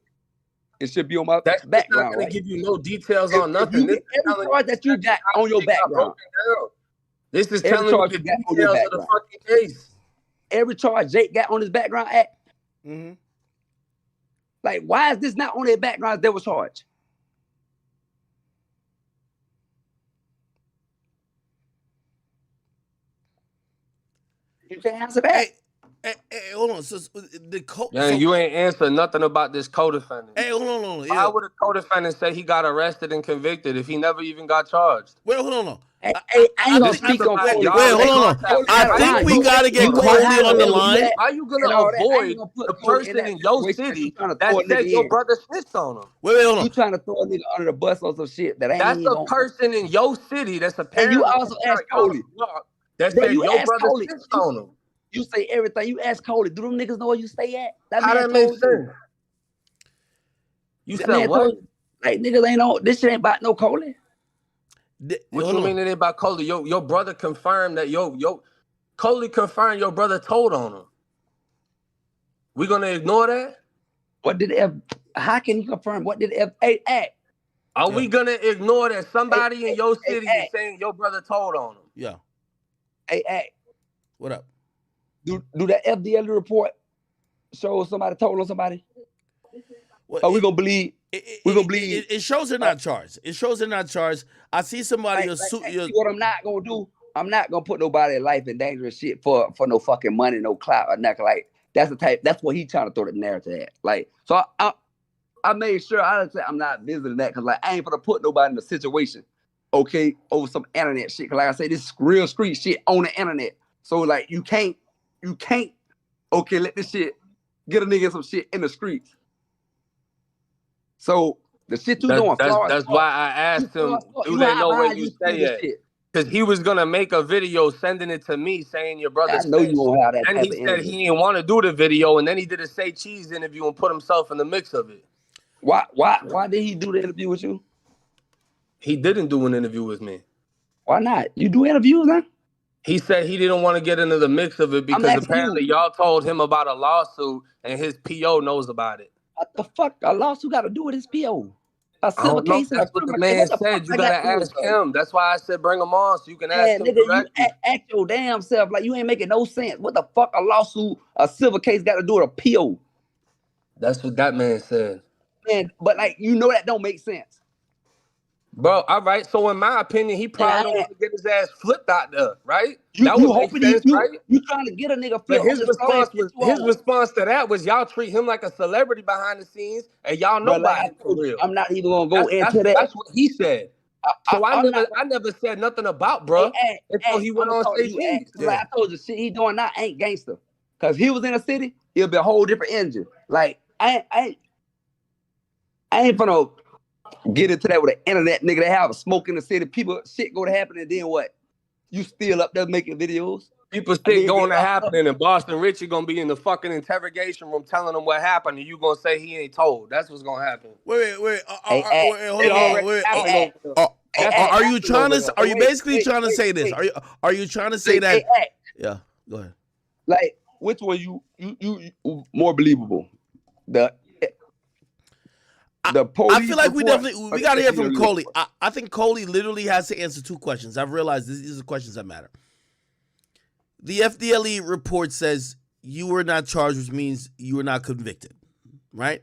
It should be on my background. That's not gonna give you no details on nothing. This every charge that you got on your background. This is telling you the details of the fucking case. Every charge Jake got on his background act. Mm-hmm. Like, why is this not on their background that was charged? You can't answer that. Hey, hold on. So you ain't answer nothing about this co-defendant. Hey, hold on. Why would a co-defendant say he got arrested and convicted if he never even got charged? Wait, hold on. I ain't gonna speak on Coley. Wait, hold on. I think we gotta get Coley on the line. How you gonna avoid the person in your city that said your brother snitched on him? Wait, hold on. You trying to throw a nigga under the bus or some shit that ain't. That's a person in your city. That's a parent. And you also asked Coley. That Bro, said you your ask brother Coley. snitched on him. You say everything. You ask Coley. Do them niggas know where you stay at? That How man that make told you. sense? You That said man what? told you. Like niggas ain't on. This shit ain't about no Coley. What Hold you on. mean it ain't about Coley? Your brother confirmed that Coley confirmed your brother told on him. We gonna ignore that? What did F? How can you confirm? What did F? Hey, act. Are Yeah. we gonna ignore that somebody in your Hey, city is act. saying your brother told on him? Yeah. Hey, act. What up? Do that FDL report show somebody told on somebody? Well, Are we gonna believe? We gonna believe? It shows they're not charged. It shows they're not charged. I see somebody. See what I'm not gonna do? I'm not gonna put nobody's life in danger and shit for no fucking money, no clout or nothing. Like that's the type. That's what he trying to throw the narrative at. Like so, I made sure I said I'm not visiting that because like I ain't gonna put nobody in a situation, okay, over some internet shit. Cause like I say, this is real street shit on the internet. So like you can't, okay, let this shit get a nigga some shit in the streets. So the shit you doing, Florida. That's why I asked him, do they know where you stay at? Because he was gonna make a video sending it to me saying your brother. I know you won't have that. And he said he didn't want to do the video, and then he did a Say Cheese interview and put himself in the mix of it. Why did he do the interview with you? He didn't do an interview with me. Why not? You do interviews, huh? He said he didn't want to get into the mix of it because apparently y'all told him about a lawsuit and his PO knows about it. What the fuck? A lawsuit got to do with his PO? A I civil don't know. case? That's what the man said. You gotta ask him. That's why I said bring him on so you can ask him nigga, directly. you act your damn self. Like you ain't making no sense. What the fuck? A lawsuit, a civil case got to do with a PO? That's what that man said. Man, but like you know that don't make sense. Bro, all right. So in my opinion, he probably don't want to get his ass flipped out there, right? That You would make sense, right? You trying to get a nigga But flipped? his response to that was y'all treat him like a celebrity behind the scenes, and y'all know about him for real. I'm not even gonna go into that. That's what he said. So I never said nothing about bro until he went on Say Cheese. Like I told you, shit he doing now ain't gangster. Cause he was in a city, it'll be a whole different engine. Like I ain't gonna get into that with an internet nigga that have a smoke in the city. People shit go to happen and then what? You still up there making videos? People shit going to happen and Boston Richey gonna be in the fucking interrogation room telling him what happened and you gonna say he ain't told. That's what's gonna happen. Wait, hold on. Are you trying to? Are you basically trying to say this? Are you trying to say that? Yeah, go ahead. Like which one you more believable? The police. I feel like we got to hear from Coley. I think Coley literally has to answer two questions. I've realized these are questions that matter. The FDLE report says you were not charged, which means you were not convicted, right?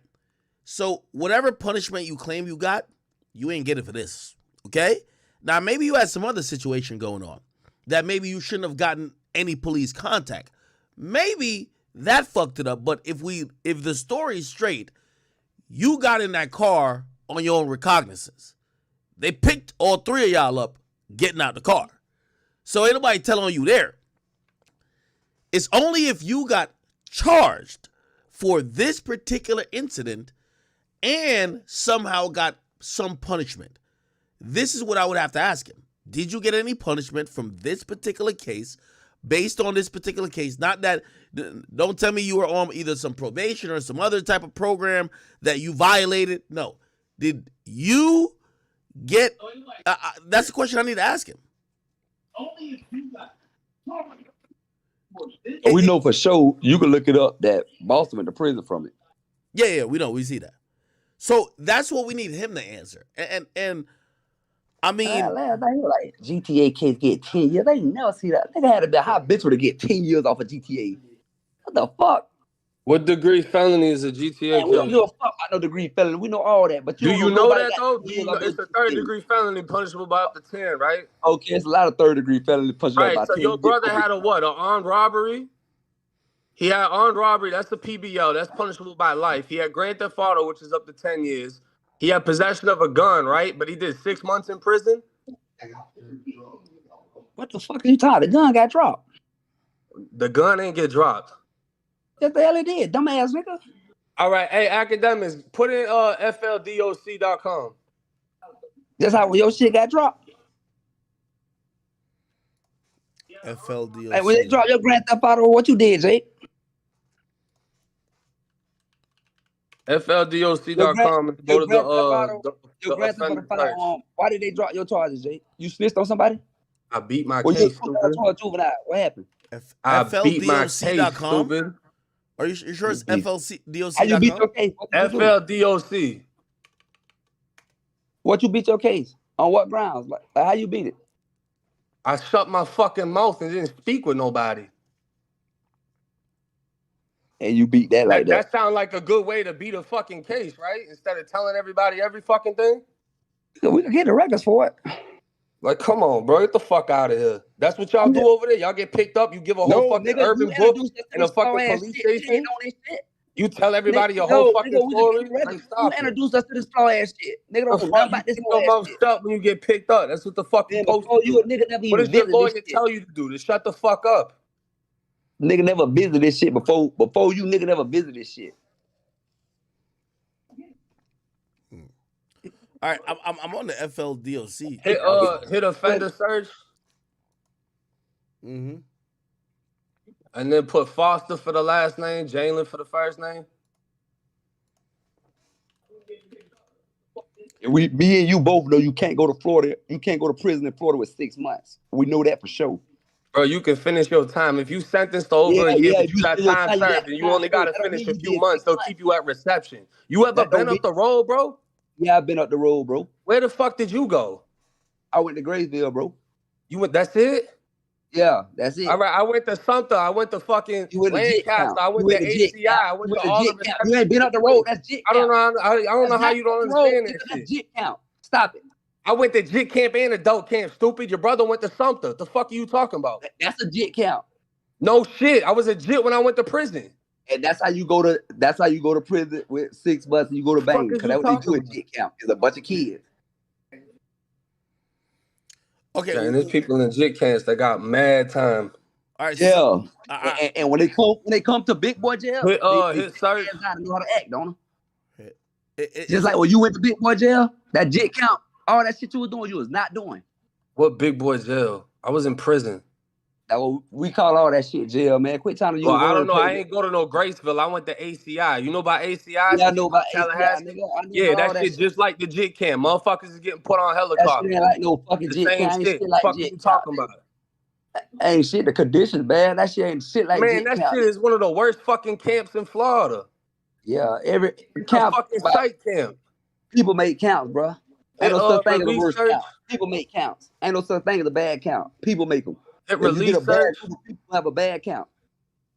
So whatever punishment you claim you got, you ain't get it for this, okay? Now, maybe you had some other situation going on that maybe you shouldn't have gotten any police contact. Maybe that fucked it up, but if the story's straight, you got in that car on your own recognizance. They picked all three of y'all up getting out the car. So ain't nobody telling you there. It's only if you got charged for this particular incident and somehow got some punishment. This is what I would have to ask him. Did you get any punishment from this particular case based on this particular case? Not that, don't tell me you were on either some probation or some other type of program that you violated. No. Did you get, that's the question I need to ask him. Only if you got. We know for sure. You can look it up that Boston went to prison from it. Yeah, we know. We see that. So that's what we need him to answer. And I mean, last night he was like GTA case get 10 years. They never see that. Nigga had to be a hot bitch would get 10 years off of GTA. What the fuck? What degree felony is a GTA? Man, we don't give a fuck about no degree felony. We know all that. But do you know that though? It's a third degree felony punishable by up to 10, right? Okay, it's a lot of third degree felony punishable by 10. So your brother had a what? An armed robbery? He had armed robbery. That's a PBL. That's punishable by life. He had Grand Theft Auto, which is up to 10 years. He had possession of a gun, right? But he did 6 months in prison. What the fuck are you talking? The gun got dropped. The gun ain't get dropped. What the hell it did? Dumbass nigga. All right. Hey, Akademiks, put in FLDOC.com. That's how your shit got dropped. FLDOC. Like when they drop your Grand Theft Auto, what you did, Jake? FLDOC.com and go to the Grand Theft offender Auto search. firearm. Why did they drop your charges, Jake? You snitched on somebody? I beat my Or case, you stupid. juvenile? What happened? I beat my case, FLDOC.com? stupid. Are you sure it's How you beat FLDOC.com? your case? What did you do? FLDOC. What you beat your case? On what grounds? Like how you beat it? I shut my fucking mouth and didn't speak with nobody. And you beat that like that. That sounds like a good way to beat a fucking case, right? Instead of telling everybody every fucking thing. We can get the records for it. Like, come on, bro. Get the fuck out of here. That's what y'all do over there. Y'all get picked up. You give a whole fucking urban book in a fucking police station. You tell everybody your whole fucking story. Like, stop you introduced us to this flaw ass shit. Nigga don't know nothing about this your flaw mouth ass shit. shut when you get picked up. That's what the fuck you supposed to do. You a nigga never What even does your visited lawyer this shit. tell you to do? To shut the fuck up. Nigga never visited this shit before you nigga never visited this shit. All right, I'm on the FLDOC. Hit offender search. Mm-hmm. And then put Foster for the last name, Jalen for the first name. Me and you both know you can't go to Florida. You can't go to prison in Florida with 6 months. We know that for sure. Bro, you can finish your time. If you sentenced to over a year, but you got time served, and you only got to finish a few months, they'll keep you at reception. You ever been up the road, bro? Yeah, I've been up the road, bro. Where the fuck did you go? I went to Graysville, bro. You went? That's it? Yeah, that's it. All right, I went to Sumter. I went to fucking Lancaster. I went to ACI. I went to all the reception. You ain't been up the road. That's JIT count. I don't know how you don't understand that shit. That's JIT count. Stop it. I went to JIT camp and adult camp, stupid. Your brother went to Sumter. The fuck are you talking about? That's a JIT count. No shit. I was a JIT when I went to prison. And that's how you go to prison with 6 months and you go to bang. Because that's what they do at JIT camp. It's a bunch of kids. Okay. Yeah, and there's people in JIT camps that got mad time. All right. Yeah. So, and when they come to big boy jail, hit search. They gotta know how to act, don't they? Just like when you went to big boy jail, that JIT count, all that shit you was doing, you was not doing. What big boy jail? I was in prison. We call all that shit jail, man. Quit trying to use. Well, I don't know. I ain't go to no Graceville. I went to ACI. You know about ACI? Yeah, I know about ACI, nigga. Yeah, that shit just like the JIT camp. Motherfuckers is getting put on helicopters. That shit ain't like no fucking JIT camp. Same shit. Like fuck you talking about? Ain't shit. The conditions bad. That shit ain't shit like man. JIT That shit is one of the worst fucking camps in Florida. Yeah, every camp, fucking site camp. People make counts, bro. Ain't no such thing as a worst count. People make counts. Ain't no such thing as a bad count. People make them. It release search. People have a bad count.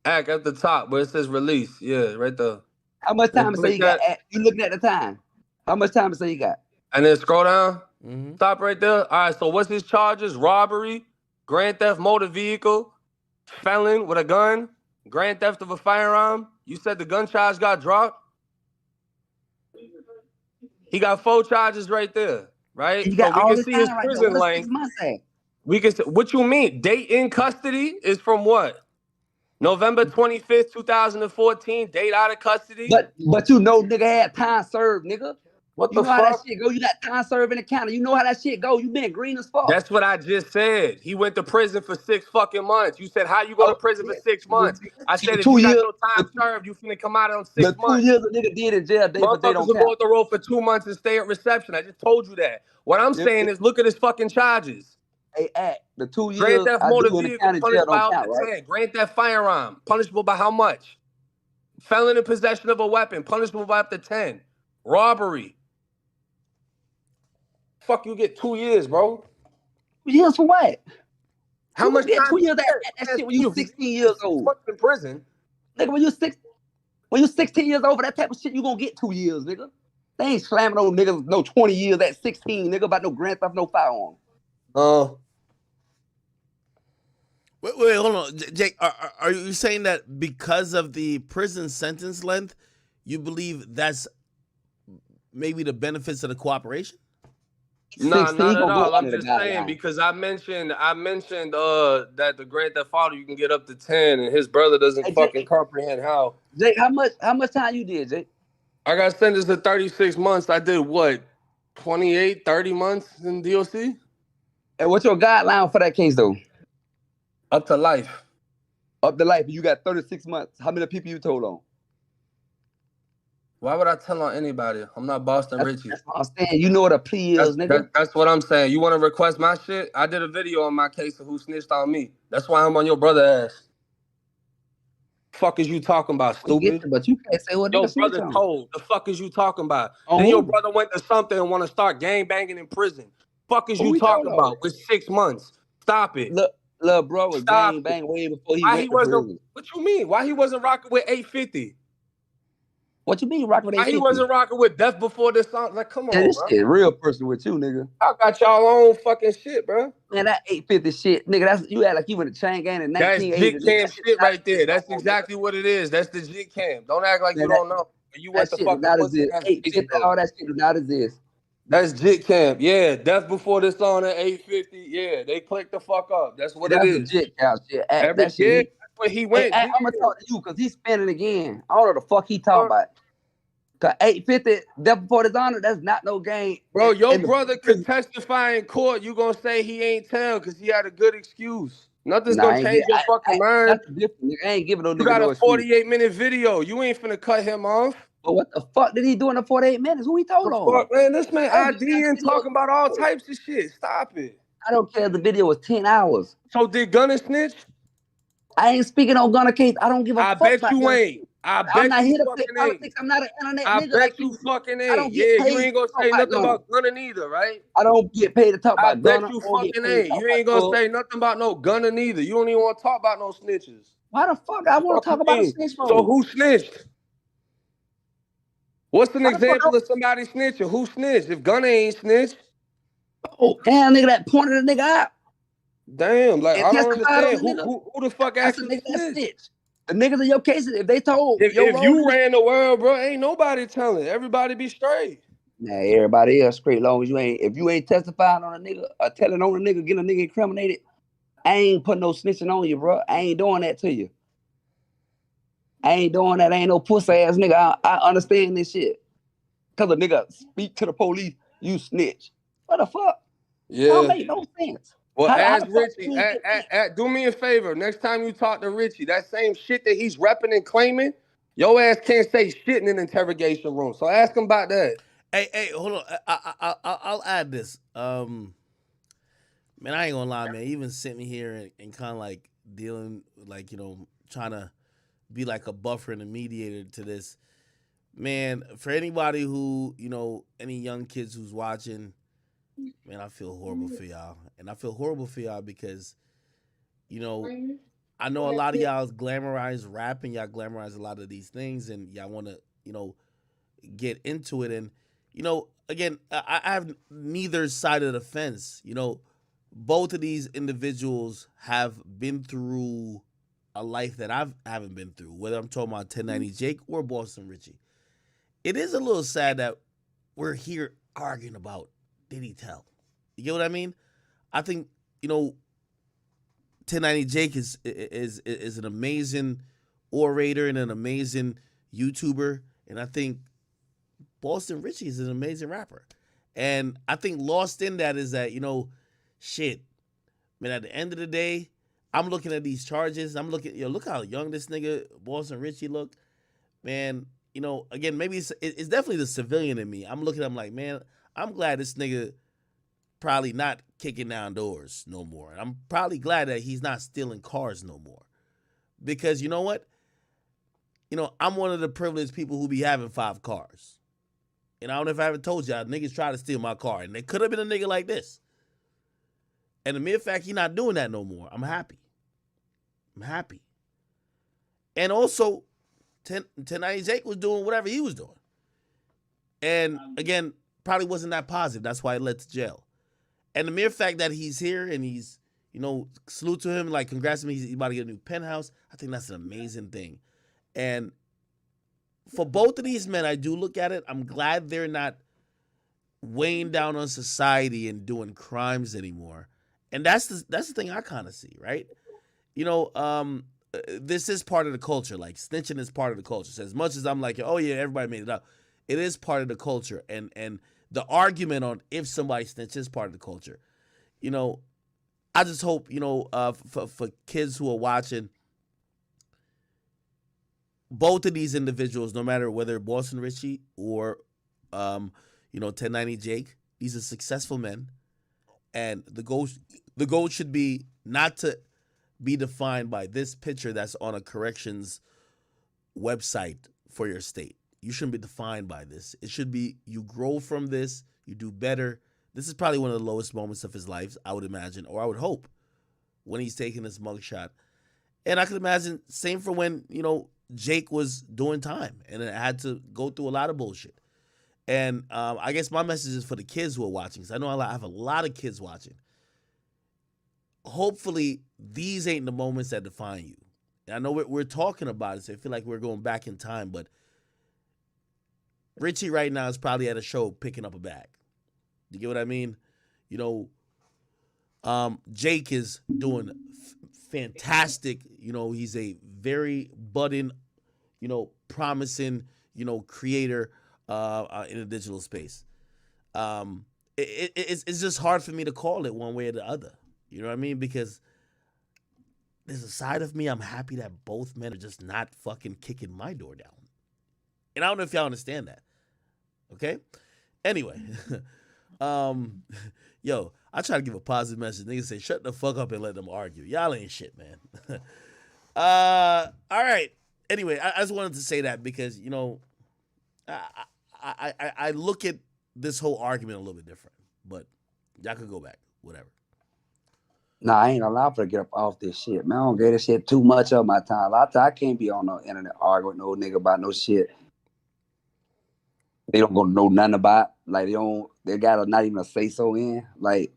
Act at the top where it says release. Yeah, right there. How much time to say you got? You looking at the time? How much time to say you got? And then scroll down. Mm-hmm. Stop right there. All right. So what's his charges? Robbery, grand theft motor vehicle, felon with a gun, grand theft of a firearm. You said the gun charge got dropped. He got 4 charges right there, right? So we can see his prison length. We can. What you mean? Date in custody is from what? November 25th, 2014. Date out of custody. But you know, nigga had time served, nigga. What you the know fuck? How that shit go? You got time served in the county. You know how that shit go. You been green as fuck. That's what I just said. He went to prison for 6 fucking months. You said, how you go to prison for 6 months? I said, if you got no time served, you finna come out on 6 months. 2 years a nigga did in jail. Motherfuckers will go off the road for 2 months and stay at reception. I just told you that. What I'm saying is, look at his fucking charges. Hey, the 2 years. Grand theft motor vehicle punished by up to 10. Grand theft firearm punishable by how much? Felon in possession of a weapon punishable by up to 10. Robbery. Fuck, you get 2 years, bro. 2 years for what? How much time? 2 years that shit when you 16 years old. In prison. Nigga, when you 16 years old for that type of shit, you gonna get 2 years, nigga. They ain't slamming on niggas no 20 years at 16, nigga, about no grand theft, no firearm. Wait, hold on, Jake. Are you saying that because of the prison sentence length, you believe that's maybe the benefits of the cooperation? No, not at all. I'm just saying because I mentioned that the grand theft auto you can get up to 10, and his brother doesn't fucking comprehend how. Jake, how much time you did, Jake? I got sentenced to 36 months. I did what, 28, 30 months in DOC? And what's your guideline for that case though? Up to life. Up to life. You got 36 months. How many people you told on? Why would I tell on anybody? I'm not Boston Richey. That's what I'm saying. You know what a plea is, nigga. That's what I'm saying. You want to request my shit? I did a video on my case of who snitched on me. That's why I'm on your brother ass. Fuck is you talking about, stupid? But you can't say what Your nigga snitch brother on. told. The fuck is you talking about? On Then who? your brother went to something and want to start gang banging in prison. Fuck is Who you we talking told on? about? With 6 months. Stop it. Look, bro was Stop gang it. bang way before he Why went he to wasn't? prison. What you mean? Why he wasn't rocking with 850? What you mean rocking with Why 850? he wasn't rocking with Death Before this song? Like, come on, this bro. shit real person with you, nigga. I got y'all own fucking shit, bro. Man, that 850 shit, nigga. That's you act like you in a chain gang in That's 1980. jit cam shit right there. That's exactly what it is. That's the jit cam. Don't act like you don't know. You went to That shit do fucking not pussy exist. ass 850, all that shit do not exist. That's jit cam. Yeah, Death Before this song at 850. Yeah, they click the fuck up. That's what That's it the is. jit count shit. Yeah, That shit. that's where he went. I'm gonna talk to you because he's spinning again. I don't know the fuck he talking about. Cause 850, Death Before Dishonor, that's not no game. Bro, your brother could testify in court. You gonna say he ain't tell because he had a good excuse. Nothing's gonna change your fucking mind. That's different. Nigga. I ain't giving no nigga You got no a 48-minute video. You ain't finna cut him off. But what the fuck did he do in the 48 minutes? Who he told on? Fuck, man, this man ID and talking about all types of shit. Stop it. I don't care if the video was 10 hours. So did Gunna snitch? I ain't speaking on Gunna case. I don't give a fuck. I bet you ain't. I'm not here to play politics. I'm not an internet nigga. I bet you fucking ain't. I don't get paid you ain't gonna say nothing about Gunna neither, right? I don't get paid to talk about Gunna. I bet you fucking ain't. You ain't gonna say nothing about no Gunna neither. You don't even want to talk about no snitches. Why the fuck I want to talk about a snitch? So who snitched? What's an example of somebody snitching? Who snitched? If Gunna ain't snitched. Oh, damn, nigga, that pointed the nigga out. Damn, like I don't understand. Who the fuck actually snitched? The niggas in your cases, if they told if you ran the world, bro, ain't nobody telling. Everybody be straight. Nah, everybody else straight. Long as you ain't, if you ain't testifying on a nigga or telling on a nigga, getting a nigga incriminated, I ain't putting no snitching on you, bro. I ain't doing that to you. I ain't doing that. I ain't no pussy ass nigga. I understand this shit. Cause a nigga speak to the police, you snitch. What the fuck? Yeah. That don't make no sense. Well, ask Richey. Do me a favor. Next time you talk to Richey, that same shit that he's repping and claiming, your ass can't say shit in an interrogation room. So ask him about that. Hey, hold on. I'll add this. Man, I ain't gonna lie, man. Even sitting here and kind of like dealing, like, you know, trying to be like a buffer and a mediator to this. Man, for anybody who, you know, any young kids who's watching, man, I feel horrible for y'all. And I feel horrible for y'all because, you know, I know a lot of y'all glamorize rap and y'all glamorize a lot of these things and y'all want to, you know, get into it. And, you know, again, I have neither side of the fence. You know, both of these individuals have been through a life that I haven't been through, whether I'm talking about 1090 Jake or Boston Richey. It is a little sad that we're here arguing about did he tell? You get what I mean? I think, you know, 1090 Jake is an amazing orator and an amazing YouTuber. And I think Boston Richey is an amazing rapper. And I think lost in that is that, you know, shit, man, at the end of the day, I'm looking at these charges. I'm looking, look how young this nigga Boston Richey look. Man, you know, again, maybe it's definitely the civilian in me. I'm looking at him like, man, I'm glad this nigga probably not kicking down doors no more. And I'm probably glad that he's not stealing cars no more. Because you know what? You know, I'm one of the privileged people who be having 5 cars. And I don't know if I ever told y'all, niggas try to steal my car. And they could have been a nigga like this. And the mere fact he's not doing that no more, I'm happy. I'm happy. And also, 1090 Jake was doing whatever he was doing. And again, probably wasn't that positive. That's why it led to jail. And the mere fact that he's here and he's, you know, salute to him, like, congrats to him, he's about to get a new penthouse. I think that's an amazing thing. And for both of these men, I do look at it. I'm glad they're not weighing down on society and doing crimes anymore. And that's the thing I kind of see, right? You know, this is part of the culture. Like, snitching is part of the culture. So as much as I'm like, oh yeah, everybody made it up, it is part of the culture. And the argument on if somebody snitches is part of the culture. You know, I just hope, for kids who are watching, both of these individuals, no matter whether Boston Richey or, 1090 Jake, these are successful men, and the goal should be not to be defined by this picture that's on a corrections website for your state. You shouldn't be defined by this. It should be you grow from this, you do better. This is probably one of the lowest moments of his life, I would imagine, or I would hope, when he's taking this mugshot. And I could imagine same for when, Jake was doing time and it had to go through a lot of bullshit. And I guess my message is for the kids who are watching, because I know I have a lot of kids watching. Hopefully, these ain't the moments that define you. And I know we're talking about it, so I feel like we're going back in time, but Richey right now is probably at a show picking up a bag. You get what I mean? Jake is doing fantastic. He's a very budding, promising, creator in the digital space. It's just hard for me to call it one way or the other. You know what I mean? Because there's a side of me I'm happy that both men are just not fucking kicking my door down. And I don't know if y'all understand that. Okay? Anyway. Yo, I try to give a positive message. Niggas say, shut the fuck up and let them argue. Y'all ain't shit, man. All right. Anyway, I just wanted to say that because, I look at this whole argument a little bit different. But y'all could go back. Whatever. Nah, I ain't allowed to get up off this shit, man. I don't get this shit too much of my time. I can't be on the internet arguing with no nigga about no shit they don't gonna know nothing about. Like they got not even a say so in. Like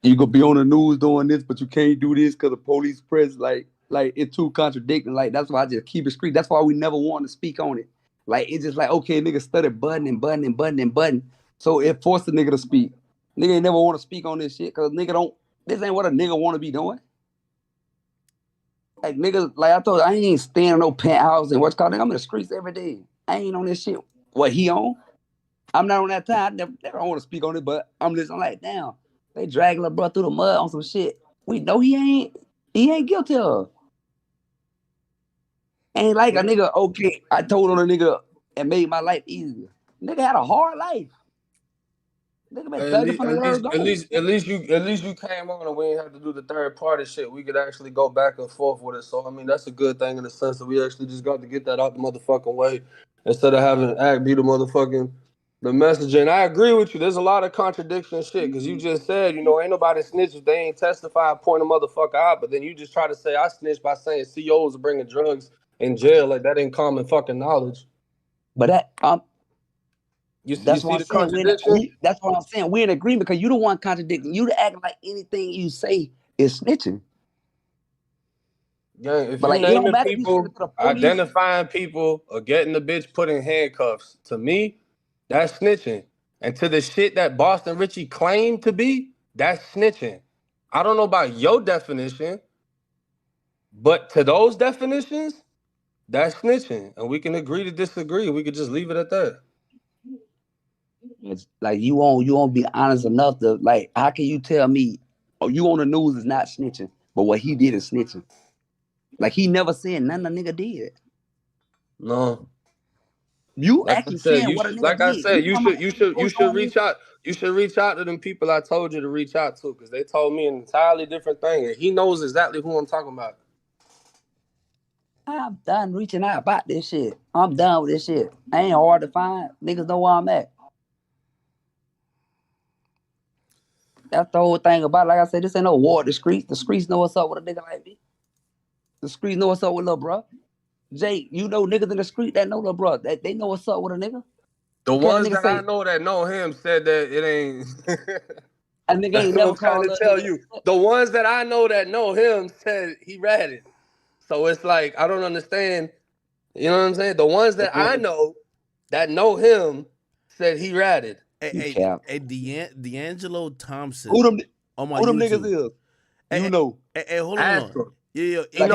you could be on the news doing this, but you can't do this because the police press. Like it's too contradicting. Like that's why I just keep it street. That's why we never want to speak on it. Like it's just like, okay, nigga started button. So it forced the nigga to speak. Nigga ain't never want to speak on this shit because this ain't what a nigga want to be doing. Like niggas, like I told you, I ain't staying in no penthouse and what's called. I'm in the streets every day. I ain't on this shit. What he on? I'm not on that time. I never want to speak on it, but I'm like, damn, they dragging little bro through the mud on some shit. We know he ain't guilty of. Ain't like a nigga, okay, I told on a nigga and made my life easier. Nigga had a hard life. Nigga been thugging from the word go. At least you came on and we didn't have to do the third party shit. We could actually go back and forth with it. So I mean that's a good thing in the sense that we actually just got to get that out the motherfucking way instead of having Act be the message. And I agree with you. There's a lot of contradiction shit because you just said, ain't nobody snitch if they ain't testify, point a motherfucker out. But then you just try to say I snitched by saying COs are bringing drugs in jail. Like that ain't common fucking knowledge. But that's what I'm saying. That's what I'm saying. We're in agreement because you don't want contradicting. You acting like anything you say is snitching. Yeah, if you're naming people, identifying people, or getting the bitch put in handcuffs, to me, that's snitching. And to the shit that Boston Richey claimed to be, that's snitching. I don't know about your definition, but to those definitions, that's snitching. And we can agree to disagree. We could just leave it at that. It's like you won't be honest enough to like. How can you tell me? Oh, you on the news is not snitching, but what he did is snitching. Like he never said nothing a nigga did. No, you like actually saying what a nigga like did. I said, you should reach out. You should reach out to them people I told you to reach out to because they told me an entirely different thing, and he knows exactly who I'm talking about. I'm done reaching out about this shit. I'm done with this shit. I ain't hard to find. Niggas know where I'm at. That's the whole thing about it. Like I said, this ain't no war. The streets know what's up with a nigga like me. The streets know what's up with little bro. Jay, niggas in the street that know little bro. They know what's up with a nigga. The ones that I know that know him said that it ain't. A nigga ain't never called to tell you. The ones that I know that know him said he ratted. So it's like I don't understand. You know what I'm saying? The ones that I know that know him said he ratted. Hey, D'Angelo Thompson. Who them YouTube. niggas is? Hey, hold on. Yeah. We ain't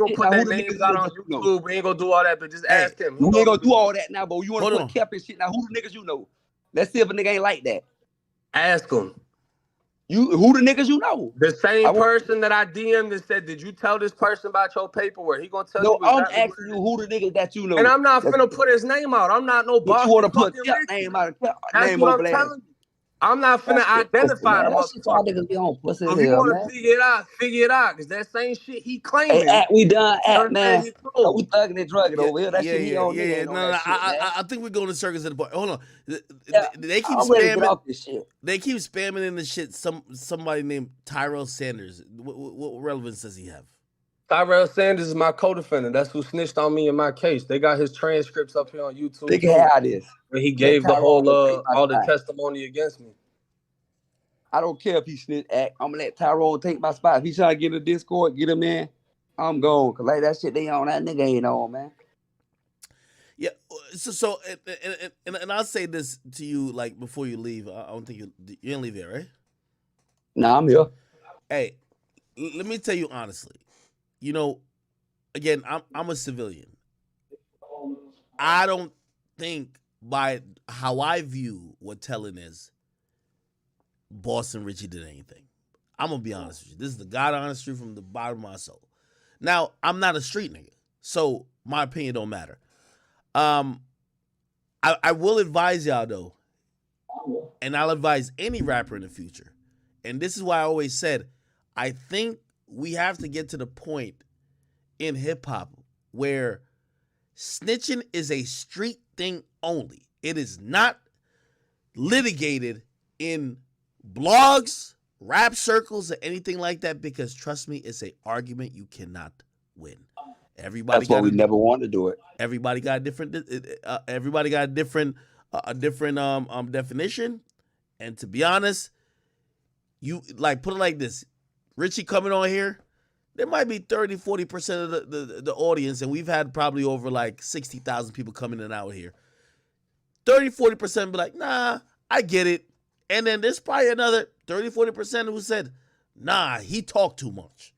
gonna put their names out on YouTube. We ain't gonna do all that, but just ask him. We ain't gonna do all that now, but you want to put cap and shit. Now, who the niggas you know? Let's see if a nigga ain't like that. Ask him. Who the niggas you know? The same person that I DM'd and said, did you tell this person about your paperwork? He gonna tell you No, I'm exactly what asking it you is. who the niggas that you know. And I'm not finna put his name out. I'm not no But you Boston want to put fucking Cap Richey. name out of Cap That's name what over I'm there. telling you. I'm not finna identify the Man, that shit y'all motherfucker. niggas be on pussy So as if you hell, want man. to figure it out, because that same shit he Hey, claiming. we done Done man. said he told We me. thugging and drugging Yeah, over here. That shit he on nigga ain't on No, that shit, man. I think we're going to circles at the point. Hold on. Yeah, They keep I'm ready to get spamming. off this shit. They keep spamming in the shit. Somebody named Tyrell Sanders. What relevance does he have? Tyrell Sanders is my co-defendant. That's who snitched on me in my case. They got his transcripts up here on YouTube. They can have this. Where he gave the whole all the spot. testimony against me. I don't care if he snitch act. I'm gonna let Tyrone take my spot. If he trying to get in the Discord, get him in. I'm gone. Cause like that shit they on, that nigga ain't on, man. Yeah. So and I'll say this to you like before you leave. I don't think you didn't leave here, right? Nah, I'm here. Hey, let me tell you honestly. You know, again, I'm a civilian. I don't think by how I view what telling is, Boston Richey did anything. I'm gonna be honest with you. This is the God honest truth from the bottom of my soul. Now, I'm not a street nigga, so my opinion don't matter. I will advise y'all though, and I'll advise any rapper in the future. And this is why I always said, I think we have to get to the point in hip hop where snitching is a street thing only. It is not litigated in blogs, rap circles, or anything like that, because trust me, it's an argument you cannot win. Everybody That's why we never want to do it. Everybody got a different. Everybody got a different definition. And to be honest, you like put it like this: Richey coming on here, there might be 30-40% of the audience, and we've had probably over like 60,000 people coming in and out here. 30-40% be like, nah, I get it. And then there's probably another 30-40% who said, nah, he talked too much.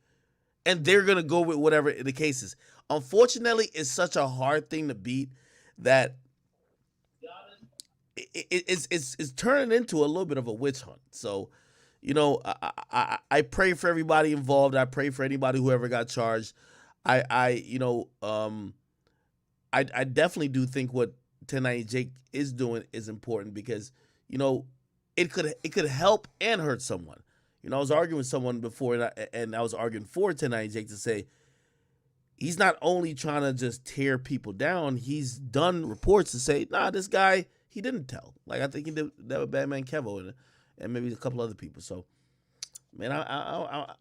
And they're going to go with whatever the case is. Unfortunately, it's such a hard thing to beat that it's turning into a little bit of a witch hunt. So, you know, I pray for everybody involved. I pray for anybody who ever got charged. I definitely do think what 1090 Jake is doing is important because, you know, it could help and hurt someone. You know, I was arguing with someone before, and I was arguing for 1090 Jake to say he's not only trying to just tear people down, he's done reports to say, nah, this guy, he didn't tell. Like, I think he did that with Batman Kevo and maybe a couple other people. So, man, I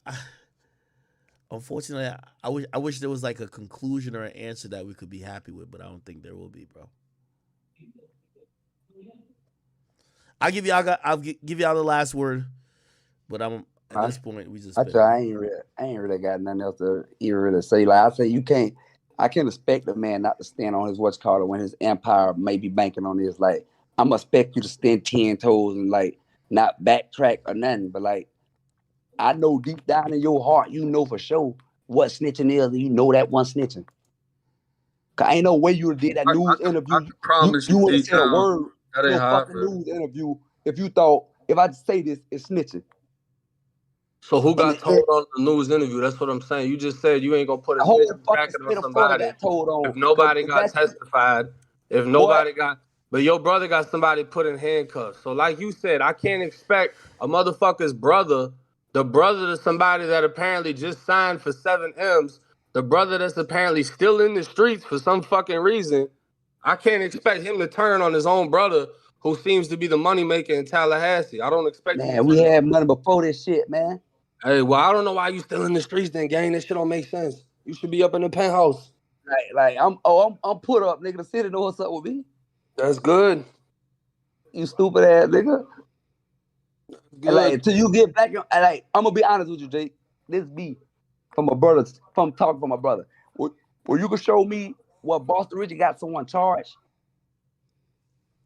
unfortunately, I wish there was like a conclusion or an answer that we could be happy with, but I don't think there will be, bro. I'll give y'all the last word, but at this point we just. I ain't really got nothing else to even really say. Like I say, I can't expect a man not to stand on his what's called when his empire may be banking on this. Like I'm gonna expect you to stand 10 toes and like not backtrack or nothing. But like I know deep down in your heart, you know for sure what snitching is, and you know that one snitching. Cause ain't no way you did that news interview. I promise you would have deep said a down, word that in ain't a how I fucking feel. news interview if you thought if I say this, it's snitching. So who got told on the news interview? That's what I'm saying. You just said you ain't gonna put a whole snitch fucking jacket state on of Florida somebody got told on. if nobody got testified, if nobody got. But your brother got somebody put in handcuffs. So like you said, I can't expect a motherfucker's brother, the brother to somebody that apparently just signed for 7 M's, the brother that's apparently still in the streets for some fucking reason. I can't expect him to turn on his own brother who seems to be the moneymaker in Tallahassee. I don't expect him to we had money before this shit, man. Hey, well, I don't know why you still in the streets then, gang. This shit don't make sense. You should be up in the penthouse. Like I'm put up, nigga. The city know what's up with me. That's good. You stupid ass nigga. Good. Like until you get back, like I'm gonna be honest with you, Jake. This be from my brother, from talking from my brother. Where you can show me what Boston Richey got someone charged,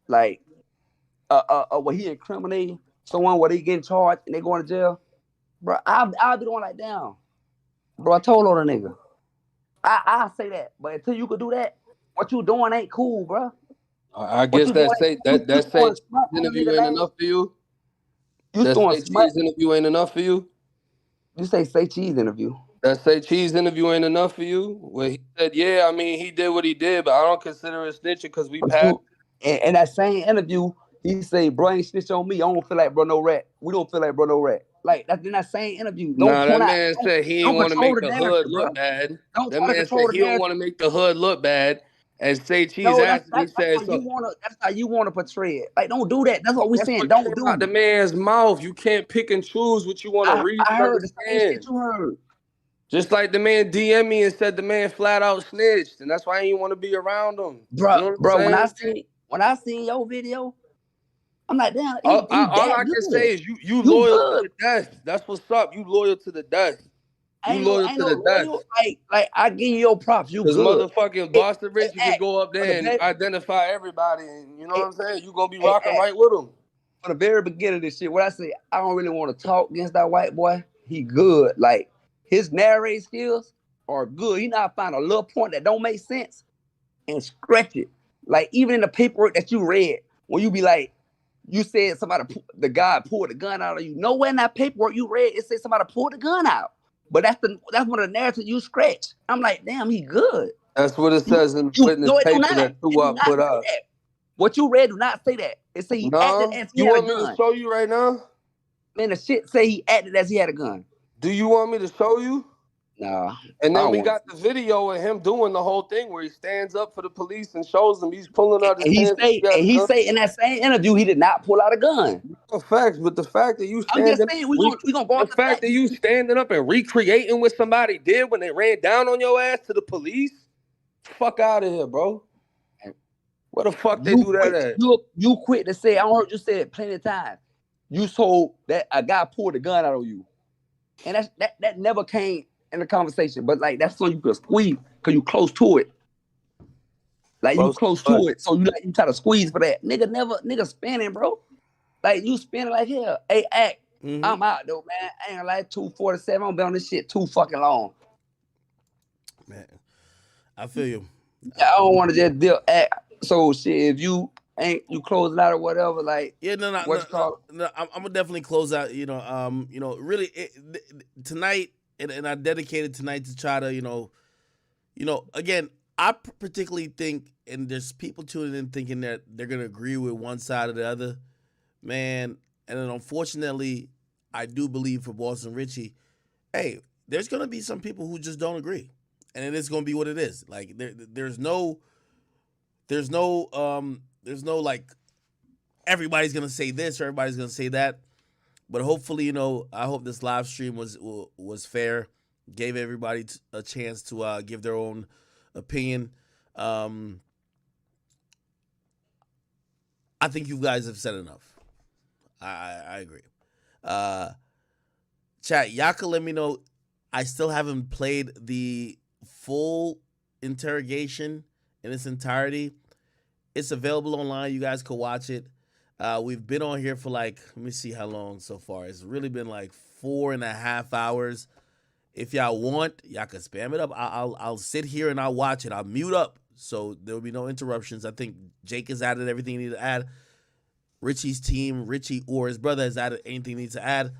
like where he incriminating someone, where they getting charged and they going to jail, bro. I'll be going like down, bro. I told on the nigga. I say that, but until you could do that, what you doing ain't cool, bro. I guess that say interview ain't enough for you. You That throwing say smut. cheese interview ain't enough for you? You say cheese interview. That say cheese interview ain't enough for you? Where he said, yeah, I mean, he did what he did, but I don't consider it snitching because we But passed. you, in that same interview, he say, bro ain't snitch on me. I don't feel like bro no rat. We don't feel like bro no rat. Like that's in that same interview. Don't Nah, that point out. man said he Don't didn't want to control make the the narrative, hood bro. look bad. Don't That try to man said control the he don't narrative. want to make the hood look bad. And say cheese No, asked him, he that's said, how you so wanna. That's how you wanna portray it. Like don't do that. That's what we that's saying. what Don't came out the do. man's mouth. You can't pick and choose what you want to read I and heard the same shit understand. you heard, Just like the man DM me and said the man flat out snitched, and that's why I didn't want to be around him. You bro. know what I'm Bro, saying? when I seen your video, I'm like, damn, All, he all that I can good. say is you You loyal to good. the death. That's what's up. You loyal to the death. You loyal Ain't to no the death. loyal. Like I give you your props. You Because good. motherfucking It, Boston Richey can act go up for the there and very identify everybody, and you know what I'm saying? You gonna be rocking act right with him. from the very beginning of this shit. What I say, I don't really want to talk against that white boy. He good. Like his narrate skills are good. He not find a little point that don't make sense and stretch it. Like even in the paperwork that you read, when you be like, you said the guy pulled the gun out of you. Nowhere in that paperwork you read it said somebody pulled the gun out. But that's one of the narratives you scratch. I'm like, damn, he good. That's what it says in the witness No, it do paper not. that It do Tupac not put say out. that. What you read do not say that. It say he acted No? as he You had a want me to gun. show you right now? Man, the shit say he acted as he had a gun. Do you want me to show you? Nah, And I then don't we want got the video of him doing the whole thing where he stands up for the police and shows them he's pulling out his hands. and he say in that same interview he did not pull out a gun. No facts, but the fact that you I'm just standing, saying we gonna go the off the fact fact. that you standing up and recreating what somebody did when they ran down on your ass to the police, fuck out of here, bro. Where the fuck they do that at? You quit to say. I heard you say it plenty of times. You told that a guy pulled a gun out of you, and that never came in the conversation. But like that's so you could squeeze because you close to it. Like you close to it, so you try to squeeze for that. Nigga spinning, bro. Like you spinning like hell. Hey, act. Mm-hmm. I'm out though, man. I ain't gonna lie, 247. I'm gonna be on this shit too fucking long. Man, I feel you. I don't want to just deal act. So shit, if you close it out or whatever, like Yeah, no, I'm gonna definitely close out. Really tonight, and I dedicated tonight to try to, again, I particularly think, and there's people tuning in thinking that they're gonna agree with one side or the other, man. And then unfortunately, I do believe for Boston Richey, hey, there's gonna be some people who just don't agree, and it is gonna be what it is. Like there's no like everybody's gonna say this or everybody's gonna say that. But hopefully, I hope this live stream was fair, gave everybody a chance to give their own opinion. I think you guys have said enough. I agree. Chat, y'all can let me know. I still haven't played the full interrogation in its entirety. It's available online. You guys can watch it. We've been on here for let me see how long so far. It's really been 4.5 hours. If y'all want, y'all can spam it up. I'll sit here and I'll watch it. I'll mute up so there will be no interruptions. I think Jake has added everything he needs to add. Richey's team, Richey or his brother has added anything he needs to add.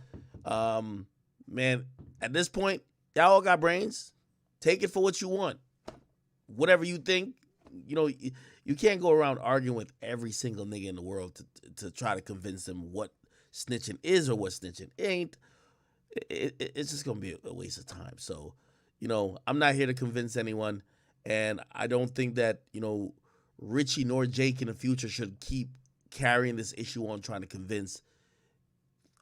Man, at this point, y'all all got brains. Take it for what you want. Whatever you think, you can't go around arguing with every single nigga in the world to try to convince them what snitching is or what snitching ain't. It's just going to be a waste of time. So, I'm not here to convince anyone. And I don't think that, Richey nor Jake in the future should keep carrying this issue on trying to convince.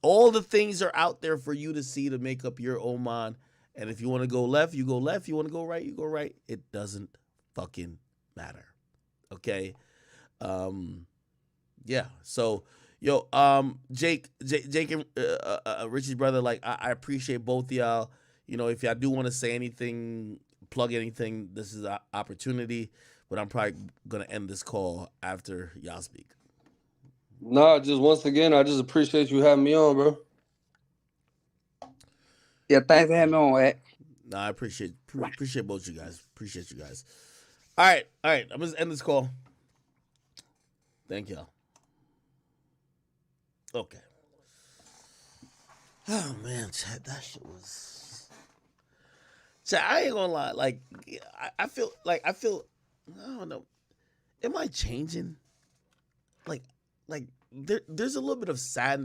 All the things are out there for you to see to make up your own mind. And if you want to go left, you go left. You want to go right, you go right. It doesn't fucking matter. Okay? Yeah. So, Jake and Richie's brother, I appreciate both of y'all. If y'all do want to say anything, plug anything, this is an opportunity. But I'm probably going to end this call after y'all speak. Nah, just once again, I just appreciate you having me on, bro. Yeah, thanks for having me on, Ed. Nah, I appreciate both you guys. Appreciate you guys. All right. I'm going to end this call. Thank y'all. Okay. Oh man, Chad, that shit was. Chad, I ain't gonna lie. Like, I feel I don't know. Am I changing? Like, there's a little bit of sadness